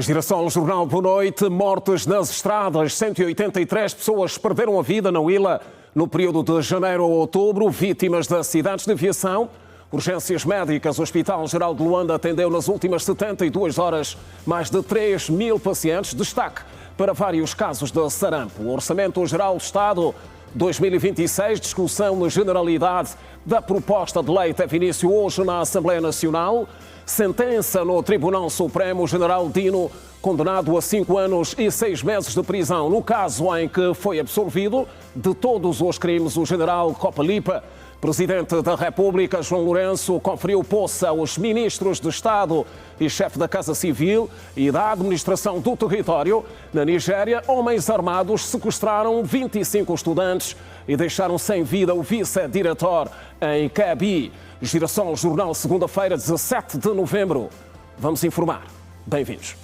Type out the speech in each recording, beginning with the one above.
Girassol Jornal, boa noite. Mortes nas estradas. 183 pessoas perderam a vida na Huila no período de janeiro a outubro, vítimas de acidentes de aviação. Urgências médicas. O Hospital Geral de Luanda atendeu nas últimas 72 horas mais de 3.000 pacientes. Destaque para vários casos de sarampo. O Orçamento Geral do Estado 2026, discussão na generalidade da proposta de lei teve início hoje na Assembleia Nacional. Sentença no Tribunal Supremo, o general Dino, condenado a 5 anos e 6 meses de prisão. No caso em que foi absolvido de todos os crimes, o general Copalipa. Presidente da República, João Lourenço, conferiu posse aos ministros de Estado e chefe da Casa Civil e da Administração do Território. Na Nigéria, homens armados sequestraram 25 estudantes e deixaram sem vida o vice-diretor em Kebbi. Girassol Jornal, segunda-feira, 17 de novembro. Vamos informar. Bem-vindos.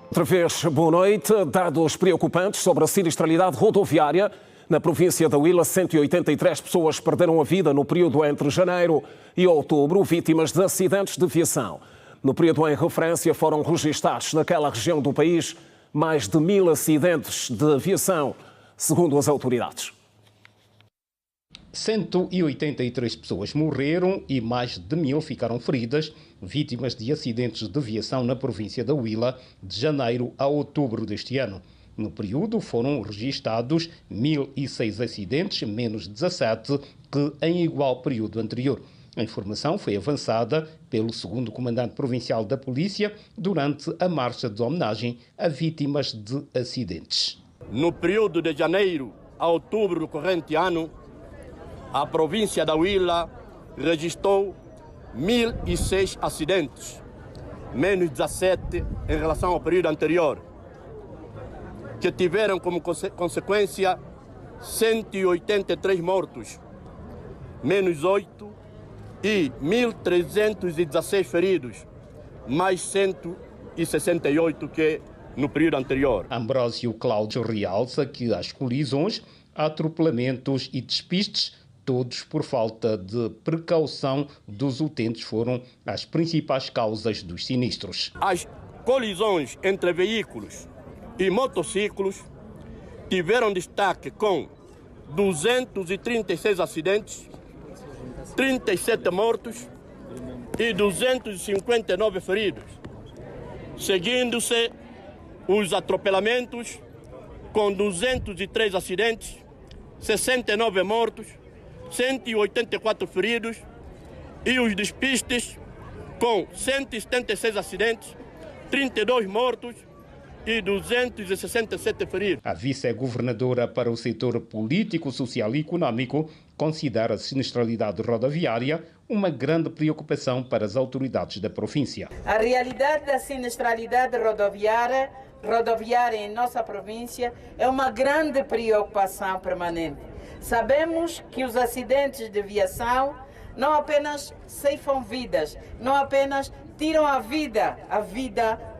Outra vez, boa noite. Dados preocupantes sobre a sinistralidade rodoviária. Na província da Huila, 183 pessoas perderam a vida no período entre janeiro e outubro, vítimas de acidentes de aviação. No período em referência, foram registados naquela região do país mais de 1.000 acidentes de aviação, segundo as autoridades. 183 pessoas morreram e mais de 1.000 ficaram feridas, vítimas de acidentes de aviação na província da Huila, de janeiro a outubro deste ano. No período foram registados 1.006 acidentes, menos 17 que em igual período anterior. A informação foi avançada pelo 2º Comandante Provincial da Polícia durante a marcha de homenagem a vítimas de acidentes. No período de janeiro a outubro do corrente ano, a província da Huila registrou 1.006 acidentes, menos 17 em relação ao período anterior, que tiveram como consequência 183 mortos, menos 8, e 1.316 feridos, mais 168 que no período anterior. Ambrósio Cláudio realça que as colisões, atropelamentos e despistes, todos por falta de precaução dos utentes, foram as principais causas dos sinistros. As colisões entre veículos e motociclos tiveram destaque com 236 acidentes, 37 mortos e 259 feridos, seguindo-se os atropelamentos com 203 acidentes, 69 mortos, 184 feridos e os despistes com 176 acidentes, 32 mortos e 267 feridos. A vice-governadora para o setor político, social e econômico considera a sinistralidade rodoviária uma grande preocupação para as autoridades da província. A realidade da sinistralidade rodoviária em nossa província é uma grande preocupação permanente. Sabemos que os acidentes de aviação não apenas ceifam vidas, não apenas tiram a vida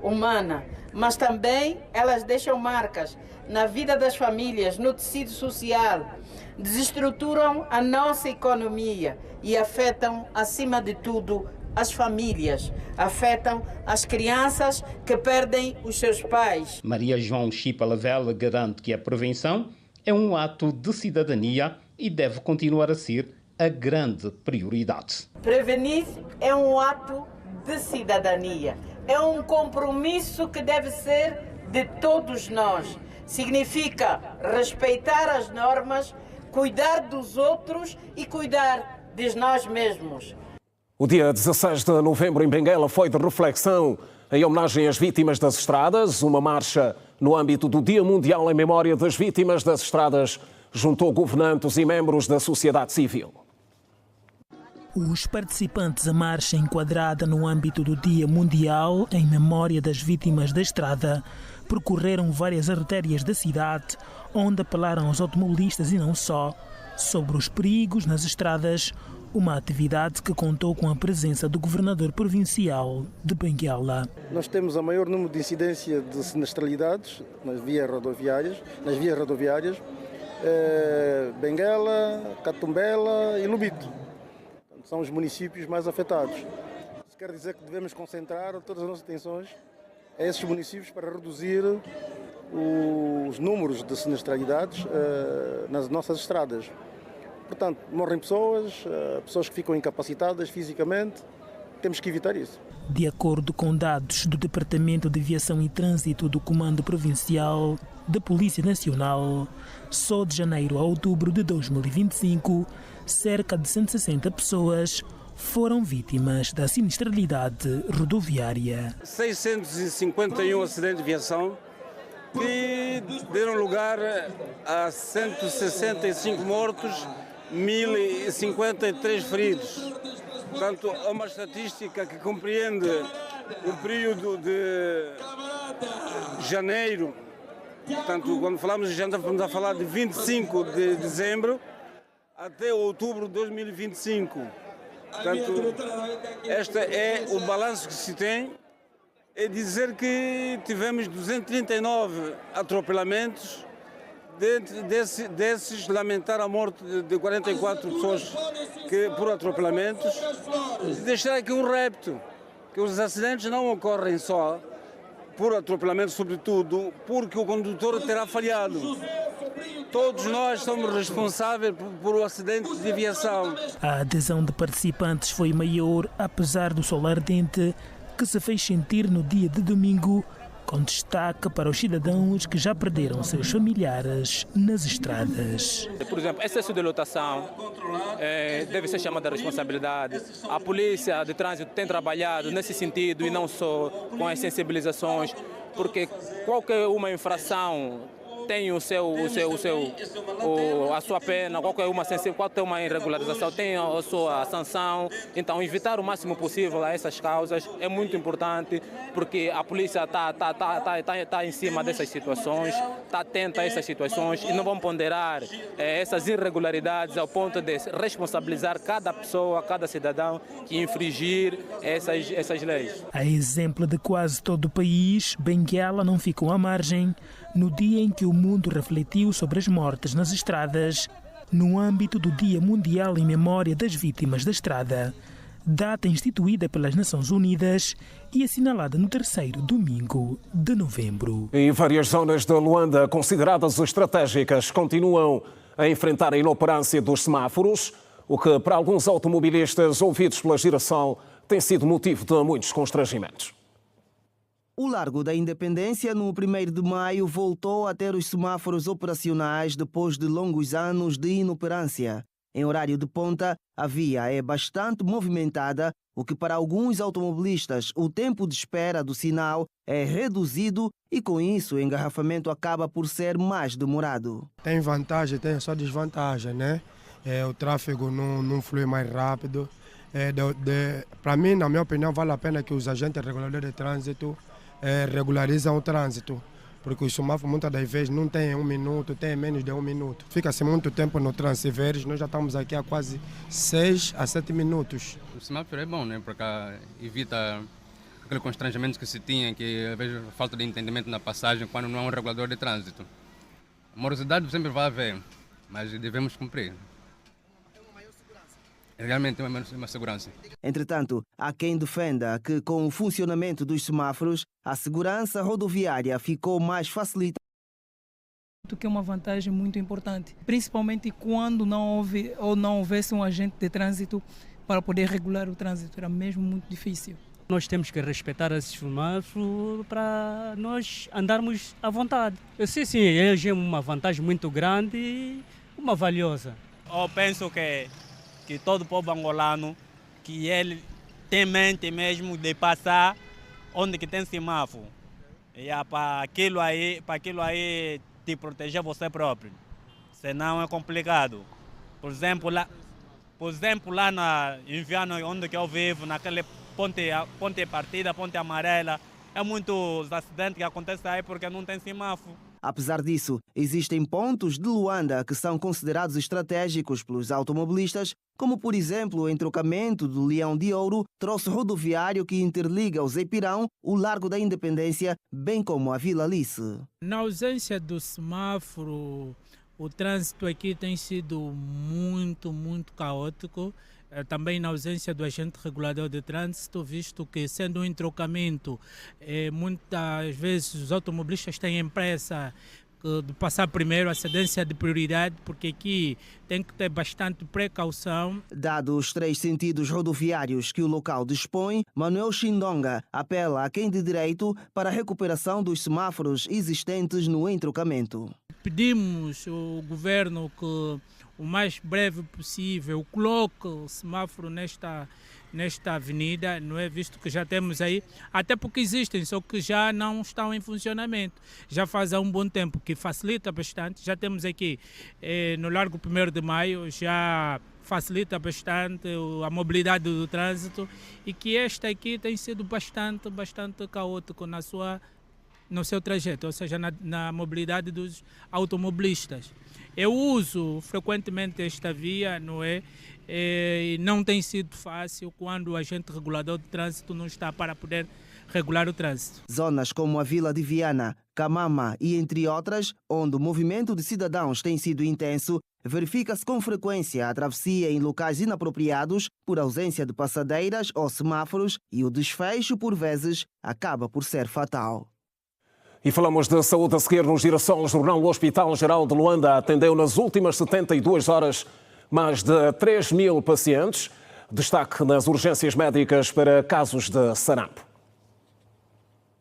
humana, mas também elas deixam marcas na vida das famílias, no tecido social, desestruturam a nossa economia e afetam, acima de tudo, as famílias, afetam as crianças que perdem os seus pais. Maria João Chipa Lavela garante que a prevenção é um ato de cidadania e deve continuar a ser a grande prioridade. Prevenir é um ato de cidadania, é um compromisso que deve ser de todos nós. Significa respeitar as normas, cuidar dos outros e cuidar de nós mesmos. O dia 16 de novembro em Benguela foi de reflexão em homenagem às vítimas das estradas. Uma marcha no âmbito do Dia Mundial em Memória das Vítimas das Estradas juntou governantes e membros da sociedade civil. Os participantes da marcha enquadrada no âmbito do Dia Mundial em Memória das Vítimas da Estrada percorreram várias artérias da cidade, onde apelaram aos automobilistas e não só, sobre os perigos nas estradas, uma atividade que contou com a presença do governador provincial de Benguela. Nós temos o maior número de incidência de sinistralidades nas vias rodoviárias, Benguela, Catumbela e Lubito. São os municípios mais afetados. Isso quer dizer que devemos concentrar todas as nossas atenções a esses municípios para reduzir os números de sinistralidades nas nossas estradas. Portanto, morrem pessoas que ficam incapacitadas fisicamente, temos que evitar isso. De acordo com dados do Departamento de Viação e Trânsito do Comando Provincial da Polícia Nacional, só de janeiro a outubro de 2025, cerca de 160 pessoas foram vítimas da sinistralidade rodoviária. 651 acidentes de viação que deram lugar a 165 mortos, 1.053 feridos. Portanto, é uma estatística que compreende o período de janeiro. Portanto, quando falamos de janeiro, estamos a falar de 25 de dezembro até outubro de 2025. Portanto, este é o balanço que se tem. É dizer que tivemos 239 atropelamentos, desses lamentar a morte de 44 pessoas por atropelamentos. E deixar aqui um repto, que os acidentes não ocorrem só por atropelamento, sobretudo porque o condutor terá falhado. Todos nós somos responsáveis por o acidente de viação. A adesão de participantes foi maior, apesar do sol ardente que se fez sentir no dia de domingo, com destaque para os cidadãos que já perderam seus familiares nas estradas. Por exemplo, excesso de lotação deve ser chamada a responsabilidade. A polícia de trânsito tem trabalhado nesse sentido e não só com as sensibilizações, porque qualquer uma infração tem a sua pena, qualquer uma irregularização tem a sua sanção. Então, evitar o máximo possível a essas causas é muito importante, porque a polícia está em cima dessas situações, está atenta a essas situações e não vão ponderar essas irregularidades ao ponto de responsabilizar cada pessoa, cada cidadão que infringir essas leis. A exemplo de quase todo o país, Benguela não ficou à margem no dia em que o mundo refletiu sobre as mortes nas estradas no âmbito do Dia Mundial em Memória das Vítimas da Estrada, data instituída pelas Nações Unidas e assinalada no 3º domingo de novembro. Em várias zonas de Luanda consideradas estratégicas continuam a enfrentar a inoperância dos semáforos, o que para alguns automobilistas ouvidos pela Girassol tem sido motivo de muitos constrangimentos. O Largo da Independência, no 1º de maio, voltou a ter os semáforos operacionais depois de longos anos de inoperância. Em horário de ponta, a via é bastante movimentada, o que para alguns automobilistas o tempo de espera do sinal é reduzido e com isso o engarrafamento acaba por ser mais demorado. Tem vantagem, tem só desvantagem, né? O tráfego não flui mais rápido. Para mim, na minha opinião, vale a pena que os agentes reguladores de trânsito regularizam o trânsito, porque os semáforos muitas das vezes não têm 1 minuto, têm menos de 1 minuto. Fica-se muito tempo no trânsito, se veres, nós já estamos aqui há quase 6 a 7 minutos. O semáforo é bom, né? Porque evita aquele constrangimento que se tinha, que às vezes falta de entendimento na passagem quando não há um regulador de trânsito. A morosidade sempre vai haver, mas devemos cumprir. Realmente é uma segurança. Entretanto, há quem defenda que com o funcionamento dos semáforos, a segurança rodoviária ficou mais facilitada. Que é uma vantagem muito importante, principalmente quando não houvesse um agente de trânsito para poder regular o trânsito, era mesmo muito difícil. Nós temos que respeitar esses semáforos para nós andarmos à vontade. Sim, é uma vantagem muito grande e uma valiosa. Eu penso que todo povo angolano, que ele tem mente mesmo de passar onde que tem semáforo. E para aquilo aí te proteger você próprio. Senão é complicado. Por exemplo, lá em Viana, onde que eu vivo, naquele ponte partida, ponte amarela, é muitos acidentes que acontecem aí porque não tem semáforo. Apesar disso, existem pontos de Luanda que são considerados estratégicos pelos automobilistas, como por exemplo o entrocamento do Leão de Ouro, troço rodoviário que interliga o Zeipirão, o Largo da Independência, bem como a Vila Alice. Na ausência do semáforo, o trânsito aqui tem sido muito caótico. Também na ausência do agente regulador de trânsito, visto que, sendo um entrocamento, muitas vezes os automobilistas têm pressa de passar primeiro, a cedência de prioridade, porque aqui tem que ter bastante precaução. Dados os 3 sentidos rodoviários que o local dispõe, Manuel Chindonga apela a quem de direito para a recuperação dos semáforos existentes no entrocamento. Pedimos ao governo que o mais breve possível coloque o semáforo nesta avenida, não é, visto que já temos aí, até porque existem, só que já não estão em funcionamento. Já faz há um bom tempo, que facilita bastante. Já temos aqui no Largo 1º de Maio, já facilita bastante a mobilidade do trânsito, e que este aqui tem sido bastante caótico no seu trajeto, ou seja, na mobilidade dos automobilistas. Eu uso frequentemente esta via, não é? E não tem sido fácil quando o agente regulador de trânsito não está para poder regular o trânsito. Zonas como a Vila de Viana, Camama e entre outras, onde o movimento de cidadãos tem sido intenso, verifica-se com frequência a travessia em locais inapropriados por ausência de passadeiras ou semáforos, e o desfecho, por vezes, acaba por ser fatal. E falamos de saúde a seguir no Girassol Jornal. O Hospital Geral de Luanda atendeu nas últimas 72 horas mais de 3.000 pacientes. Destaque nas urgências médicas para casos de sarampo.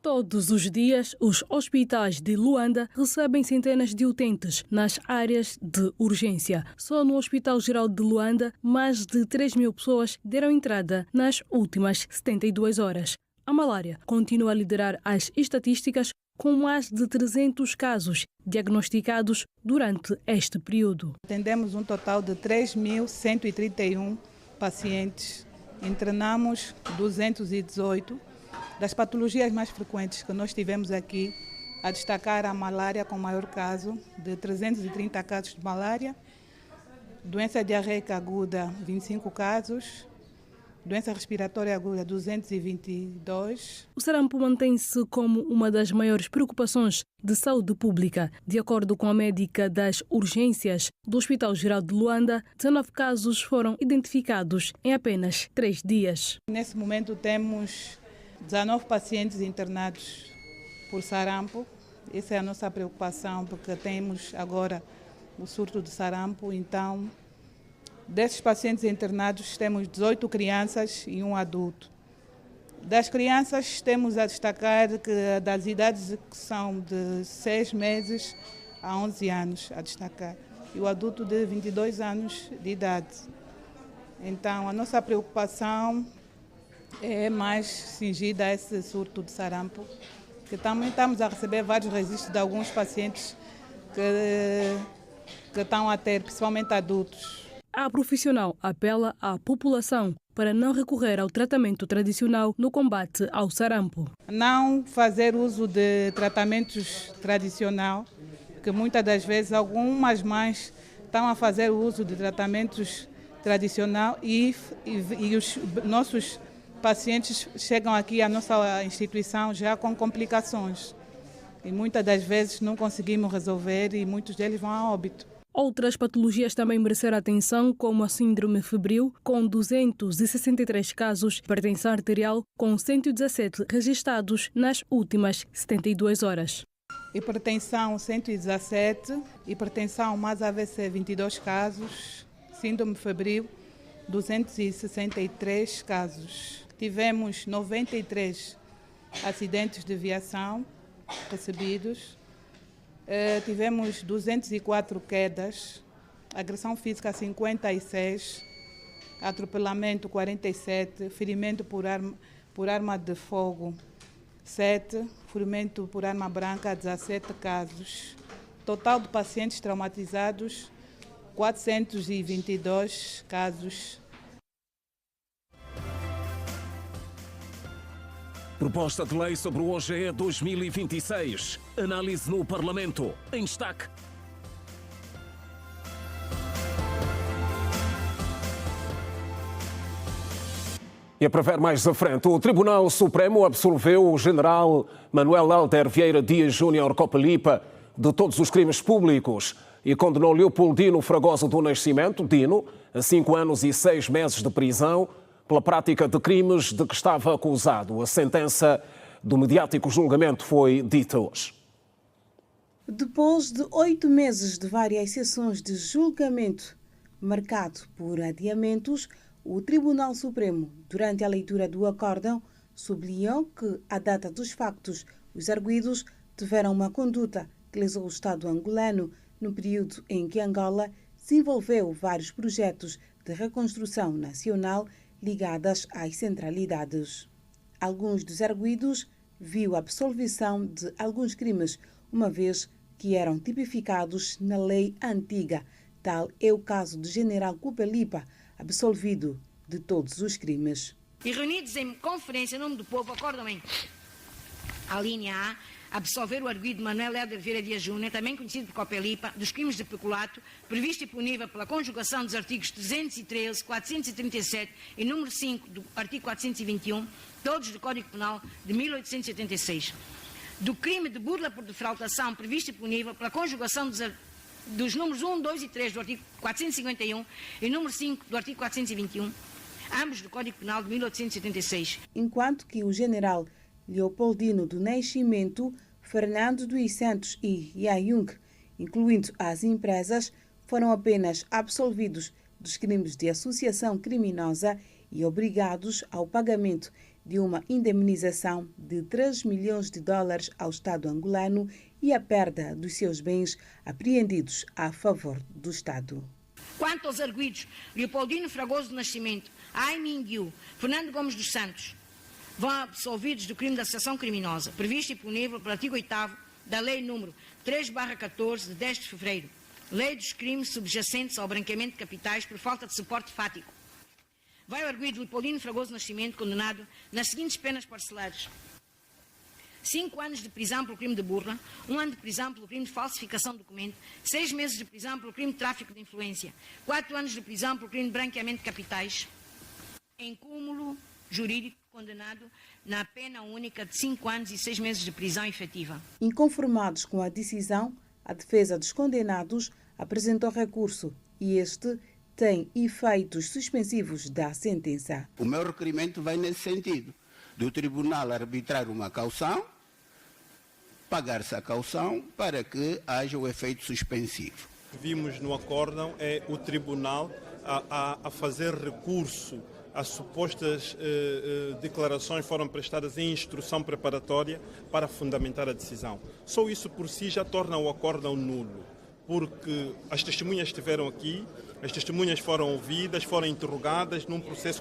Todos os dias, os hospitais de Luanda recebem centenas de utentes nas áreas de urgência. Só no Hospital Geral de Luanda, mais de 3.000 pessoas deram entrada nas últimas 72 horas. A malária continua a liderar as estatísticas, com mais de 300 casos diagnosticados durante este período. Atendemos um total de 3.131 pacientes, internamos 218. Das patologias mais frequentes que nós tivemos aqui, a destacar a malária com maior caso, de 330 casos de malária, doença diarreica aguda, 25 casos, doença respiratória aguda, 222. O sarampo mantém-se como uma das maiores preocupações de saúde pública. De acordo com a médica das urgências do Hospital Geral de Luanda, 19 casos foram identificados em apenas 3 dias. Nesse momento temos 19 pacientes internados por sarampo. Essa é a nossa preocupação, porque temos agora o surto de sarampo. Então, desses pacientes internados, temos 18 crianças e um adulto. Das crianças, temos a destacar que das idades que são de 6 meses a 11 anos, a destacar. E o adulto de 22 anos de idade. Então, a nossa preocupação é mais cingida a esse surto de sarampo, que também estamos a receber vários registros de alguns pacientes que estão a ter, principalmente adultos. A profissional apela à população para não recorrer ao tratamento tradicional no combate ao sarampo. Não fazer uso de tratamentos tradicionais, que muitas das vezes algumas mães estão a fazer uso de tratamentos tradicionais e os nossos pacientes chegam aqui à nossa instituição já com complicações. E muitas das vezes não conseguimos resolver e muitos deles vão a óbito. Outras patologias também mereceram atenção, como a síndrome febril, com 263 casos, hipertensão arterial, com 117 registrados nas últimas 72 horas. Hipertensão 117, hipertensão mais AVC 22 casos, síndrome febril 263 casos. Tivemos 93 acidentes de viação recebidos. Tivemos 204 quedas, agressão física 56, atropelamento 47, ferimento por arma de fogo 7, ferimento por arma branca 17 casos. Total de pacientes traumatizados 422 casos. Proposta de lei sobre o OGE 2026. Análise no Parlamento. Em destaque. E para ver mais à frente, o Tribunal Supremo absolveu o general Manuel Alder Vieira Dias Júnior Copelipa de todos os crimes públicos e condenou Leopoldino Fragoso do Nascimento, Dino, a 5 anos e 6 meses de prisão pela prática de crimes de que estava acusado. A sentença do mediático julgamento foi dita hoje. Depois de 8 meses de várias sessões de julgamento marcado por adiamentos, o Tribunal Supremo, durante a leitura do acórdão, sublinhou que, à data dos factos, os arguidos tiveram uma conduta que lesou o Estado angolano no período em que Angola se envolveu vários projetos de reconstrução nacional ligadas às centralidades. Alguns dos arguidos viu a absolvição de alguns crimes, uma vez que eram tipificados na lei antiga. Tal é o caso do general Copelipa, absolvido de todos os crimes. E reunidos em conferência em nome do povo, acordam em a linha A, absolver o arguido Manuel Alder Vieira Dias Júnior, também conhecido por Copelipa, dos crimes de peculato, previsto e punível pela conjugação dos artigos 313, 437 e número 5 do artigo 421, todos do Código Penal de 1886. Do crime de burla por defraudação, previsto e punível pela conjugação dos números 1, 2 e 3 do artigo 451 e número 5 do artigo 421, ambos do Código Penal de 1876. Enquanto que o general Leopoldino do Nascimento, Fernando dos Santos e Yayung, incluindo as empresas, foram apenas absolvidos dos crimes de associação criminosa e obrigados ao pagamento de uma indemnização de 3 milhões de dólares ao Estado angolano e a perda dos seus bens apreendidos a favor do Estado. Quanto aos arguidos Leopoldino Fragoso do Nascimento, Ai Minguiu, Fernando Gomes dos Santos, vão absolvidos do crime de associação criminosa, previsto e punível pelo artigo 8º da Lei número 3/14, de 10 de fevereiro, Lei dos crimes subjacentes ao branqueamento de capitais por falta de suporte fático. Vai o arguido Leopoldino Fragoso do Nascimento, condenado nas seguintes penas parcelares: 5 anos de prisão pelo crime de burla, 1 ano de prisão pelo crime de falsificação de documento, 6 meses de prisão pelo crime de tráfico de influência, 4 anos de prisão pelo crime de branqueamento de capitais, em cúmulo jurídico condenado na pena única de 5 anos e 6 meses de prisão efetiva. Inconformados com a decisão, a defesa dos condenados apresentou recurso e este tem efeitos suspensivos da sentença. O meu requerimento vai nesse sentido, do tribunal arbitrar uma caução, pagar-se a caução para que haja o efeito suspensivo. Vimos no acórdão é o tribunal a fazer recurso as supostas declarações foram prestadas em instrução preparatória para fundamentar a decisão. Só isso por si já torna o acórdão nulo, porque as testemunhas estiveram aqui, as testemunhas foram ouvidas, foram interrogadas num processo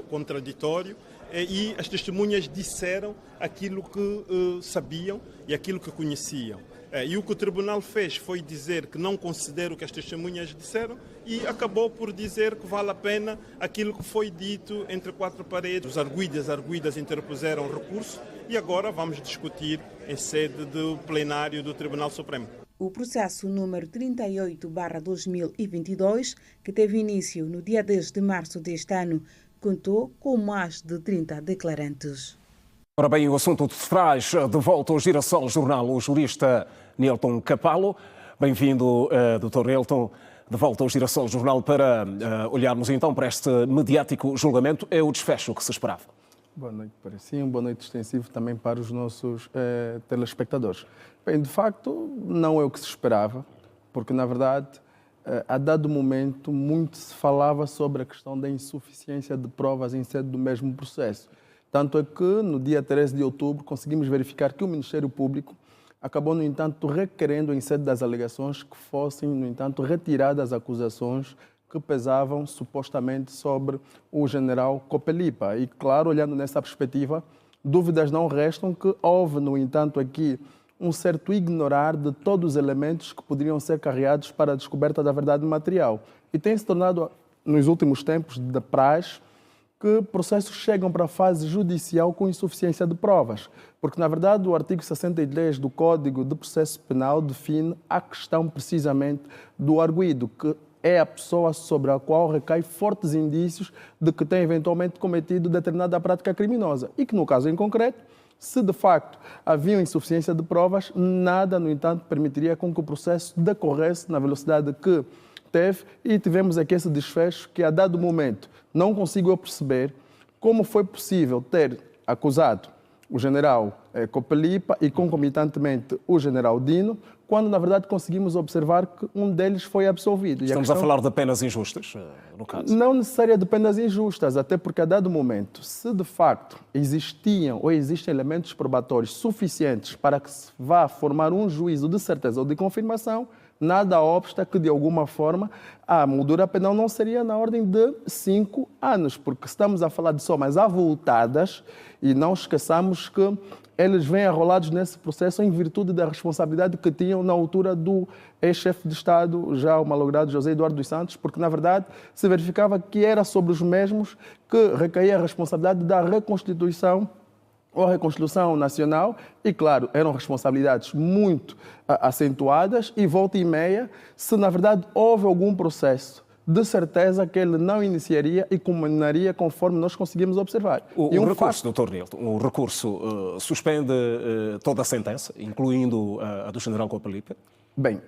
contraditório e as testemunhas disseram aquilo que sabiam e aquilo que conheciam. E o que o tribunal fez foi dizer que não considera o que as testemunhas disseram e acabou por dizer que vale a pena aquilo que foi dito entre 4 paredes. Os arguidas interpuseram recurso e agora vamos discutir em sede do plenário do Tribunal Supremo. O processo número 38/2022, que teve início no dia 10 de março deste ano, contou com mais de 30 declarantes. Ora bem, o assunto de traz de volta ao Girassol Jornal o jurista Nilton Capalo. Bem-vindo, Dr. Nilton, de volta ao Girassol Jornal para olharmos então para este mediático julgamento. É o desfecho que se esperava. Boa noite para si, boa noite extensivo também para os nossos telespectadores. Bem, de facto, não é o que se esperava, porque, na verdade, a dado momento, muito se falava sobre a questão da insuficiência de provas em sede do mesmo processo. Tanto é que, no dia 13 de outubro, conseguimos verificar que o Ministério Público acabou, no entanto, requerendo, em sede das alegações, que fossem, no entanto, retiradas as acusações que pesavam supostamente sobre o general Copelipa. E, claro, olhando nessa perspectiva, dúvidas não restam que houve, no entanto, aqui um certo ignorar de todos os elementos que poderiam ser carreados para a descoberta da verdade material. E tem se tornado, nos últimos tempos, de praxe que processos chegam para a fase judicial com insuficiência de provas. Porque, na verdade, o artigo 63 do Código de Processo Penal define a questão precisamente do arguido, que é a pessoa sobre a qual recai fortes indícios de que tem eventualmente cometido determinada prática criminosa. E que, no caso em concreto, se de facto havia insuficiência de provas, nada, no entanto, permitiria com que o processo decorresse na velocidade que teve, e tivemos aqui esse desfecho que, a dado momento, não consigo perceber como foi possível ter acusado o general Copelipa e, concomitantemente, o general Dino, quando, na verdade, conseguimos observar que um deles foi absolvido. Estamos a falar de penas injustas, no caso? Não necessariamente de penas injustas, até porque, a dado momento, se de facto existiam ou existem elementos probatórios suficientes para que se vá formar um juízo de certeza ou de confirmação, nada obsta que, de alguma forma, a moldura penal não seria na ordem de 5 anos, porque estamos a falar de somas avultadas e não esqueçamos que eles vêm arrolados nesse processo em virtude da responsabilidade que tinham na altura do ex-chefe de Estado, já o malogrado José Eduardo dos Santos, porque, na verdade, se verificava que era sobre os mesmos que recaía a responsabilidade da reconstituição ou reconstrução nacional, e, claro, eram responsabilidades muito acentuadas, e volta e meia, se na verdade houve algum processo, de certeza que ele não iniciaria e culminaria conforme nós conseguimos observar. O recurso, Dr. Nilton, o recurso suspende toda a sentença, incluindo a do general Copelipa? Bem,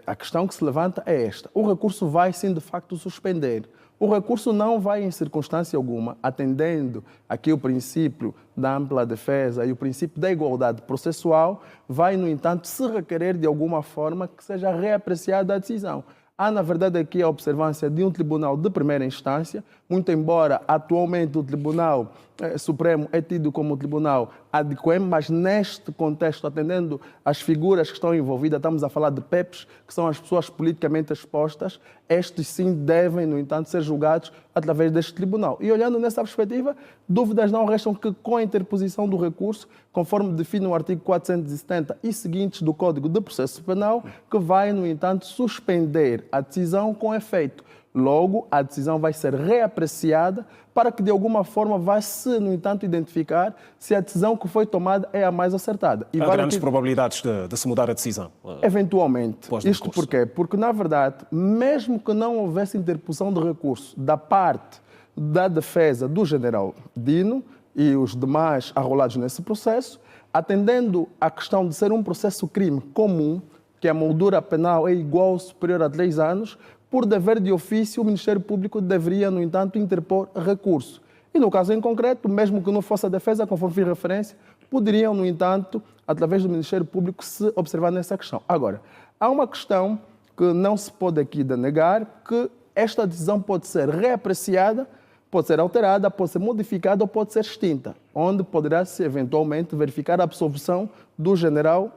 a questão que se levanta é esta. O recurso vai, sim, de facto, suspender. O recurso não vai, em circunstância alguma, atendendo aqui o princípio da ampla defesa e o princípio da igualdade processual, vai, no entanto, se requerer de alguma forma que seja reapreciada a decisão. Há, na verdade, aqui a observância de um tribunal de primeira instância, muito embora atualmente o Tribunal Supremo é tido como tribunal adequado, mas neste contexto, atendendo às figuras que estão envolvidas, estamos a falar de PEPs, que são as pessoas politicamente expostas, estes sim devem, no entanto, ser julgados através deste tribunal. E olhando nessa perspectiva, dúvidas não restam que, com a interposição do recurso, conforme define o artigo 470 e seguintes do Código de Processo Penal, que vai, no entanto, suspender a decisão com efeito. Logo, a decisão vai ser reapreciada para que, de alguma forma, vai-se, no entanto, identificar se a decisão que foi tomada é a mais acertada. E há grandes probabilidades de se mudar a decisão? Eventualmente. Isto porquê? Porque, na verdade, mesmo que não houvesse interposição de recurso da parte da defesa do general Dino e os demais arrolados nesse processo, atendendo à questão de ser um processo-crime comum, que a moldura penal é igual ou superior a 3 anos, por dever de ofício, o Ministério Público deveria, no entanto, interpor recurso. E, no caso em concreto, mesmo que não fosse a defesa, conforme fiz referência, poderiam, no entanto, através do Ministério Público, se observar nessa questão. Agora, há uma questão que não se pode aqui negar, que esta decisão pode ser reapreciada, pode ser alterada, pode ser modificada ou pode ser extinta, onde poderá-se, eventualmente, verificar a absolvição do general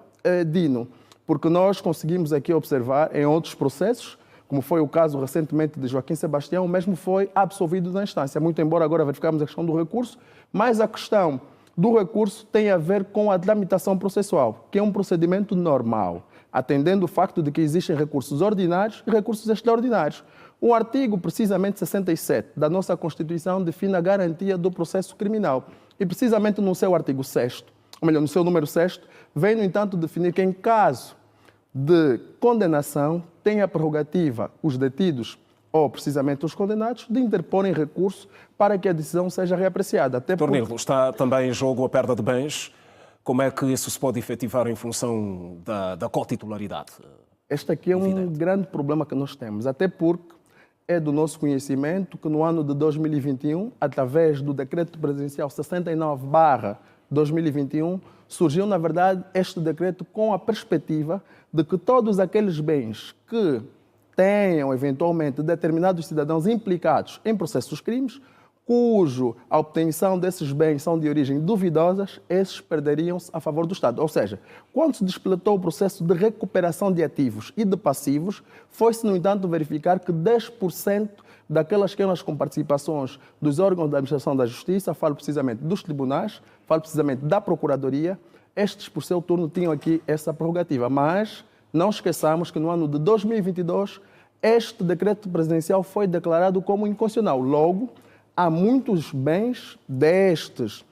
Dino. Porque nós conseguimos aqui observar em outros processos, como foi o caso recentemente de Joaquim Sebastião, o mesmo foi absolvido na instância, muito embora agora verificamos a questão do recurso, mas a questão do recurso tem a ver com a tramitação processual, que é um procedimento normal, atendendo o facto de que existem recursos ordinários e recursos extraordinários. O artigo, precisamente 67, da nossa Constituição define a garantia do processo criminal e, precisamente no seu artigo 6º, ou melhor, no seu número 6º, vem, no entanto, definir que, em caso de condenação, tem a prerrogativa os detidos ou, precisamente, os condenados de interporem recurso para que a decisão seja reapreciada. Dr. Nilton, está também em jogo a perda de bens. Como é que isso se pode efetivar em função da cotitularidade? Este aqui é um grande problema que nós temos, até porque é do nosso conhecimento que no ano de 2021, através do Decreto Presidencial 69/2021, surgiu, na verdade, este decreto com a perspectiva de que todos aqueles bens que tenham, eventualmente, determinados cidadãos implicados em processos crimes, cujo a obtenção desses bens são de origem duvidosas, esses perderiam-se a favor do Estado. Ou seja, quando se despletou o processo de recuperação de ativos e de passivos, foi-se, no entanto, verificar que 10% daquelas que eram as comparticipações dos órgãos da administração da justiça, falo precisamente dos tribunais, falo precisamente da procuradoria, estes, por seu turno, tinham aqui essa prerrogativa. Mas não esqueçamos que no ano de 2022, este decreto presidencial foi declarado como inconstitucional. Logo, há muitos bens destes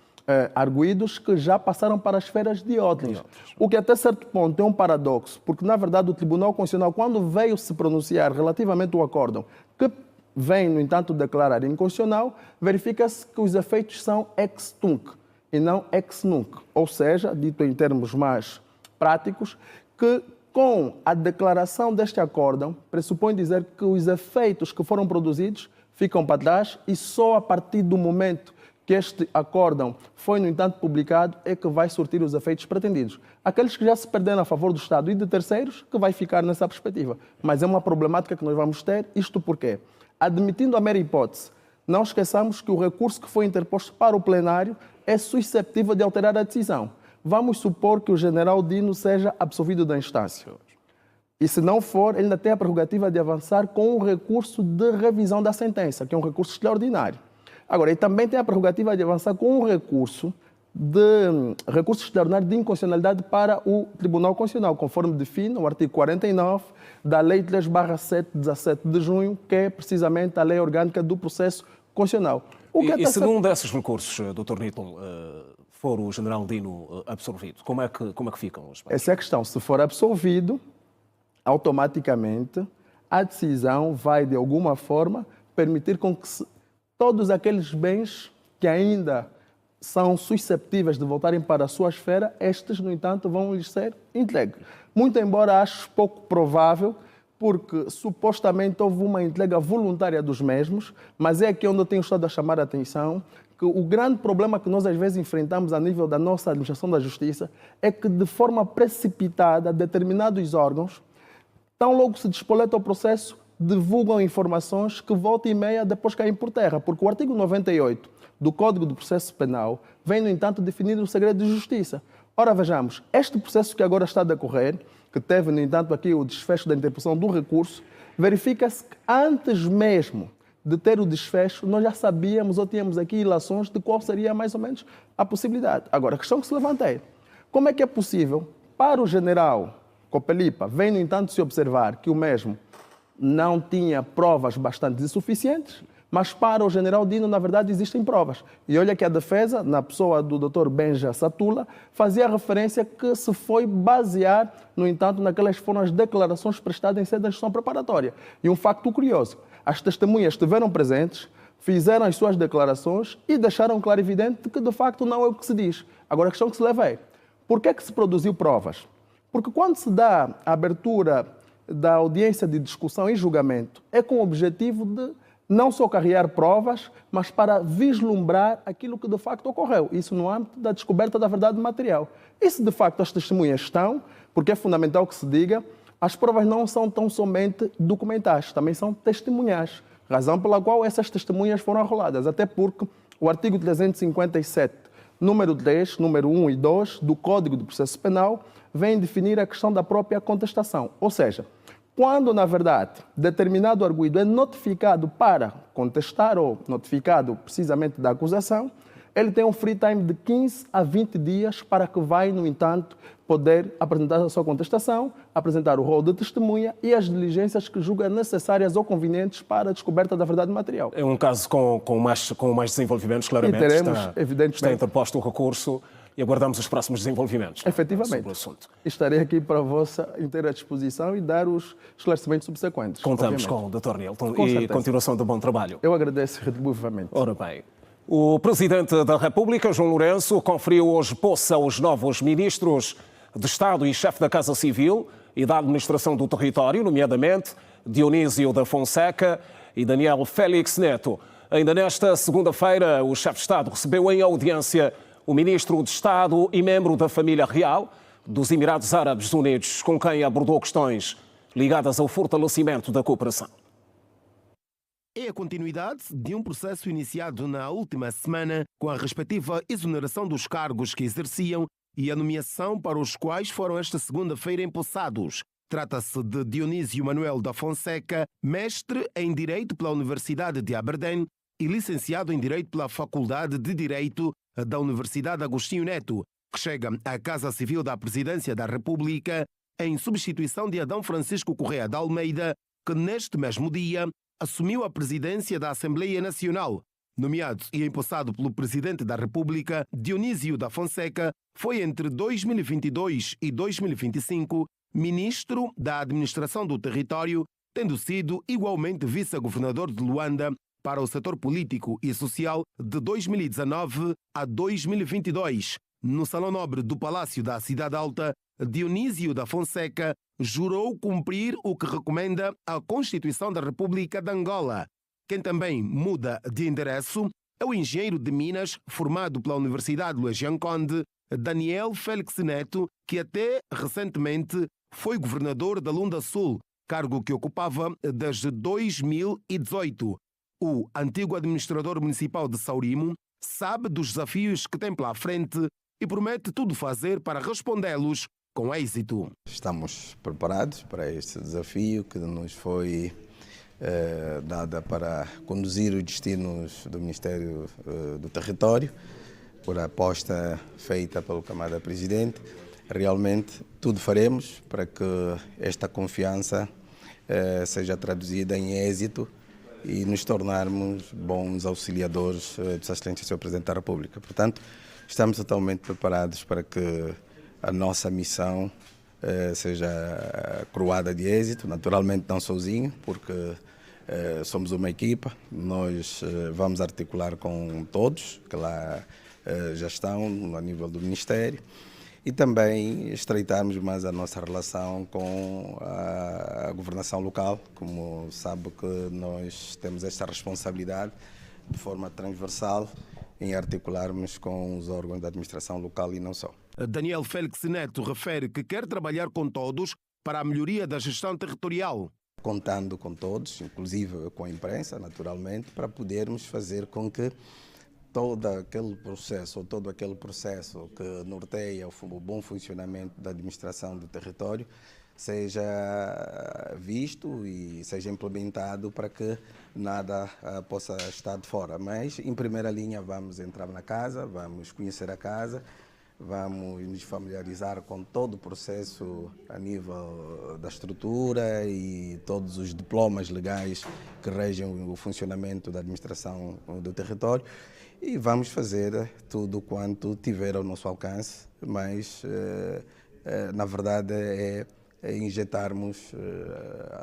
arguidos que já passaram para as esferas de outros. O que até certo ponto é um paradoxo, porque na verdade o Tribunal Constitucional, quando veio se pronunciar relativamente ao acórdão, que vem, no entanto, declarar inconstitucional, verifica-se que os efeitos são ex tunc e não ex nunc, ou seja, dito em termos mais práticos, que com a declaração deste acórdão, pressupõe dizer que os efeitos que foram produzidos ficam para trás e só a partir do momento que este acórdão foi, no entanto, publicado é que vai surtir os efeitos pretendidos. Aqueles que já se perderam a favor do Estado e de terceiros, que vai ficar nessa perspectiva. Mas é uma problemática que nós vamos ter, isto porque, admitindo a mera hipótese, não esqueçamos que o recurso que foi interposto para o plenário é susceptível de alterar a decisão. Vamos supor que o general Dino seja absolvido da instância. E se não for, ele ainda tem a prerrogativa de avançar com um recurso de revisão da sentença, que é um recurso extraordinário. Agora, ele também tem a prerrogativa de avançar com um recurso extraordinário de inconstitucionalidade para o Tribunal Constitucional, conforme define o artigo 49 da Lei 3/7, 17 de junho, que é precisamente a lei orgânica do processo constitucional. E se um desses recursos, Dr. Newton, for o general Dino absolvido, como é que ficam os bens? Essa é a questão. Se for absolvido, automaticamente a decisão vai, de alguma forma, permitir com que todos aqueles bens que ainda são susceptíveis de voltarem para a sua esfera, estes, no entanto, vão lhes ser entregues. Muito embora acho pouco provável, porque supostamente houve uma entrega voluntária dos mesmos, mas é aqui onde eu tenho estado a chamar a atenção que o grande problema que nós às vezes enfrentamos a nível da nossa administração da justiça é que, de forma precipitada, determinados órgãos, tão logo se despoleta o processo, divulgam informações que volta e meia depois caem por terra, porque o artigo 98 do Código do Processo Penal vem, no entanto, definir o segredo de justiça. Ora, vejamos, este processo que agora está a decorrer, que teve, no entanto, aqui o desfecho da interposição do recurso, verifica-se que antes mesmo de ter o desfecho, nós já sabíamos ou tínhamos aqui ilações de qual seria mais ou menos a possibilidade. Agora, a questão que se levanta é, como é que é possível, para o general Copelipa, vem, no entanto, se observar que o mesmo não tinha provas bastante insuficientes, mas para o general Dino, na verdade, existem provas. E olha que a defesa, na pessoa do Dr. Benja Satula, fazia referência que se foi basear, no entanto, naquelas foram as declarações prestadas em sede de instrução preparatória. E um facto curioso, as testemunhas estiveram presentes, fizeram as suas declarações e deixaram claro e evidente que, de facto, não é o que se diz. Agora, a questão que se leva é, por que é que se produziu provas? Porque quando se dá a abertura da audiência de discussão e julgamento, é com o objetivo de não só carregar provas, mas para vislumbrar aquilo que de facto ocorreu. Isso no âmbito da descoberta da verdade material. E se de facto as testemunhas estão, porque é fundamental que se diga, as provas não são tão somente documentais, também são testemunhais. Razão pela qual essas testemunhas foram arroladas. Até porque o artigo 357, número 10, número 1 e 2 do Código do Processo Penal vem definir a questão da própria contestação. Ou seja, quando, na verdade, determinado arguido é notificado para contestar ou notificado precisamente da acusação, ele tem um free time de 15 a 20 dias para que vai, no entanto, poder apresentar a sua contestação, apresentar o rol de testemunha e as diligências que julga necessárias ou convenientes para a descoberta da verdade material. É um caso com mais desenvolvimentos, claramente. E teremos, evidentemente. Está interposto o recurso e aguardamos os próximos desenvolvimentos. Efetivamente. Sobre o assunto. Estarei aqui para a vossa inteira disposição e dar os esclarecimentos subsequentes. Contamos com o Dr. Newton e continuação de bom trabalho. Eu agradeço retributivamente. Ora bem, o Presidente da República, João Lourenço, conferiu hoje posse aos novos ministros de Estado e chefe da Casa Civil e da Administração do Território, nomeadamente Dionísio da Fonseca e Daniel Félix Neto. Ainda nesta segunda-feira, o chefe de Estado recebeu em audiência o Ministro de Estado e membro da família real dos Emirados Árabes Unidos, com quem abordou questões ligadas ao fortalecimento da cooperação. É a continuidade de um processo iniciado na última semana com a respectiva exoneração dos cargos que exerciam e a nomeação para os quais foram esta segunda-feira empossados. Trata-se de Dionísio Manuel da Fonseca, mestre em Direito pela Universidade de Aberdeen e licenciado em Direito pela Faculdade de Direito da Universidade Agostinho Neto, que chega à Casa Civil da Presidência da República em substituição de Adão Francisco Correia de Almeida, que neste mesmo dia assumiu a presidência da Assembleia Nacional. Nomeado e empossado pelo Presidente da República, Dionísio da Fonseca foi entre 2022 e 2025 ministro da Administração do Território, tendo sido igualmente vice-governador de Luanda para o setor político e social de 2019 a 2022. No Salão Nobre do Palácio da Cidade Alta, Dionísio da Fonseca jurou cumprir o que recomenda a Constituição da República de Angola. Quem também muda de endereço é o engenheiro de Minas, formado pela Universidade Luís Conde, Daniel Félix Neto, que até recentemente foi governador da Lunda Sul, cargo que ocupava desde 2018. O antigo administrador municipal de Saurimo sabe dos desafios que tem pela frente e promete tudo fazer para respondê-los com êxito. Estamos preparados para este desafio que nos foi dada para conduzir os destinos do Ministério do Território, por aposta feita pelo camarada Presidente. Realmente tudo faremos para que esta confiança seja traduzida em êxito e nos tornarmos bons auxiliadores do Sua Excelência Sr. Presidente da República. Portanto, estamos totalmente preparados para que a nossa missão seja coroada de êxito, naturalmente não sozinho, porque somos uma equipa, nós vamos articular com todos que lá já estão a nível do Ministério e também estreitarmos mais a nossa relação com a governação local. Como sabe que nós temos esta responsabilidade de forma transversal em articularmos com os órgãos da administração local e não só. Daniel Félix Neto refere que quer trabalhar com todos para a melhoria da gestão territorial. Contando com todos, inclusive com a imprensa, naturalmente, para podermos fazer com que todo aquele processo que norteia o bom funcionamento da administração do território seja visto e seja implementado para que nada possa estar de fora. Mas, em primeira linha, vamos entrar na casa, vamos conhecer a casa, vamos nos familiarizar com todo o processo a nível da estrutura e todos os diplomas legais que regem o funcionamento da administração do território e vamos fazer tudo quanto tiver ao nosso alcance, mas na verdade é injetarmos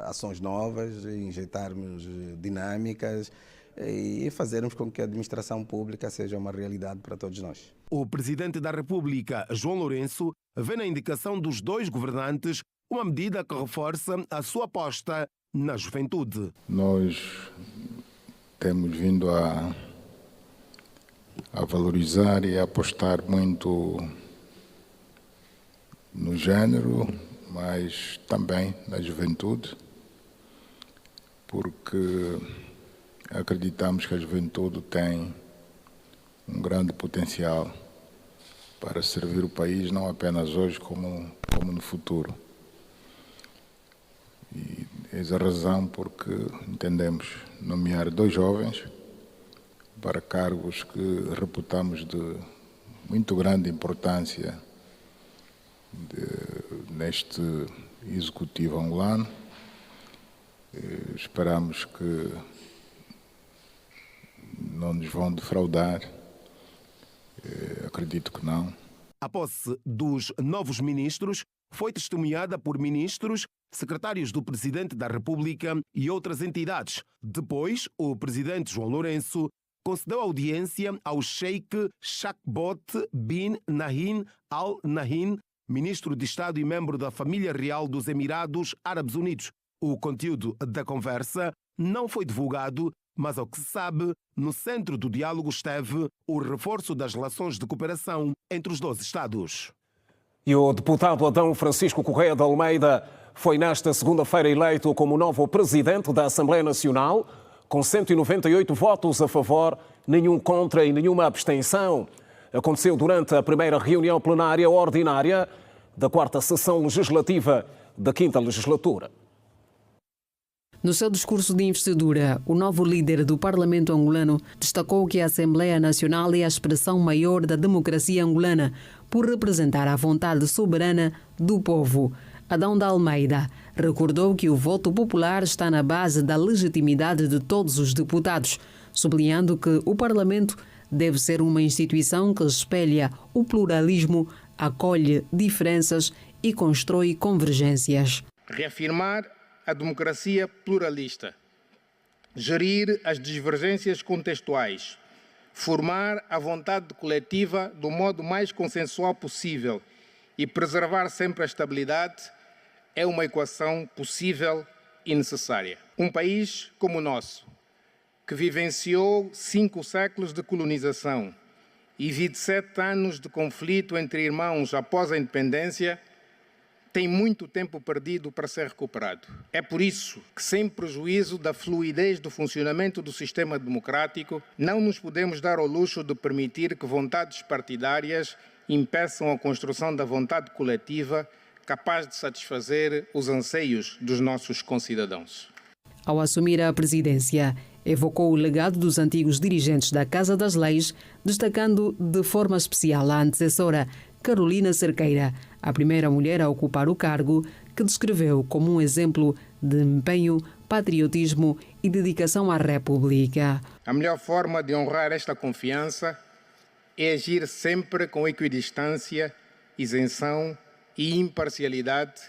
ações novas, injetarmos dinâmicas e fazermos com que a administração pública seja uma realidade para todos nós. O Presidente da República, João Lourenço, vê na indicação dos dois governantes uma medida que reforça a sua aposta na juventude. Nós temos vindo a valorizar e a apostar muito no género, mas também na juventude, porque acreditamos que a juventude tem um grande potencial para servir o país, não apenas hoje, como no futuro. E eis a razão porque entendemos nomear dois jovens para cargos que reputamos de muito grande importância neste executivo angolano. Esperamos que não nos vão defraudar. Acredito que não. A posse dos novos ministros foi testemunhada por ministros, secretários do Presidente da República e outras entidades. Depois, o Presidente João Lourenço concedeu audiência ao Sheikh Shakbot bin Nahyan Al Nahyan, ministro de Estado e membro da família real dos Emirados Árabes Unidos. O conteúdo da conversa não foi divulgado, mas ao que se sabe, no centro do diálogo esteve o reforço das relações de cooperação entre os dois Estados. E o deputado Adão Francisco Correia de Almeida foi nesta segunda-feira eleito como novo presidente da Assembleia Nacional, com 198 votos a favor, nenhum contra e nenhuma abstenção. Aconteceu durante a primeira reunião plenária ordinária da 4ª sessão legislativa da 5ª legislatura. No seu discurso de investidura, o novo líder do Parlamento angolano destacou que a Assembleia Nacional é a expressão maior da democracia angolana, por representar a vontade soberana do povo. Adão de Almeida recordou que o voto popular está na base da legitimidade de todos os deputados. sublinhando que o Parlamento deve ser uma instituição que espelha o pluralismo, acolhe diferenças e constrói convergências. Reafirmar a democracia pluralista, gerir as divergências contextuais, formar a vontade coletiva do modo mais consensual possível e preservar sempre a estabilidade é uma equação possível e necessária. Um país como o nosso, que vivenciou 5 séculos de colonização e 27 anos de conflito entre irmãos após a independência, tem muito tempo perdido para ser recuperado. É por isso que, sem prejuízo da fluidez do funcionamento do sistema democrático, não nos podemos dar ao luxo de permitir que vontades partidárias impeçam a construção da vontade coletiva capaz de satisfazer os anseios dos nossos concidadãos. Ao assumir a presidência, evocou o legado dos antigos dirigentes da Casa das Leis, destacando de forma especial a antecessora Carolina Cerqueira, a primeira mulher a ocupar o cargo, que descreveu como um exemplo de empenho, patriotismo e dedicação à República. A melhor forma de honrar esta confiança é agir sempre com equidistância, isenção e imparcialidade,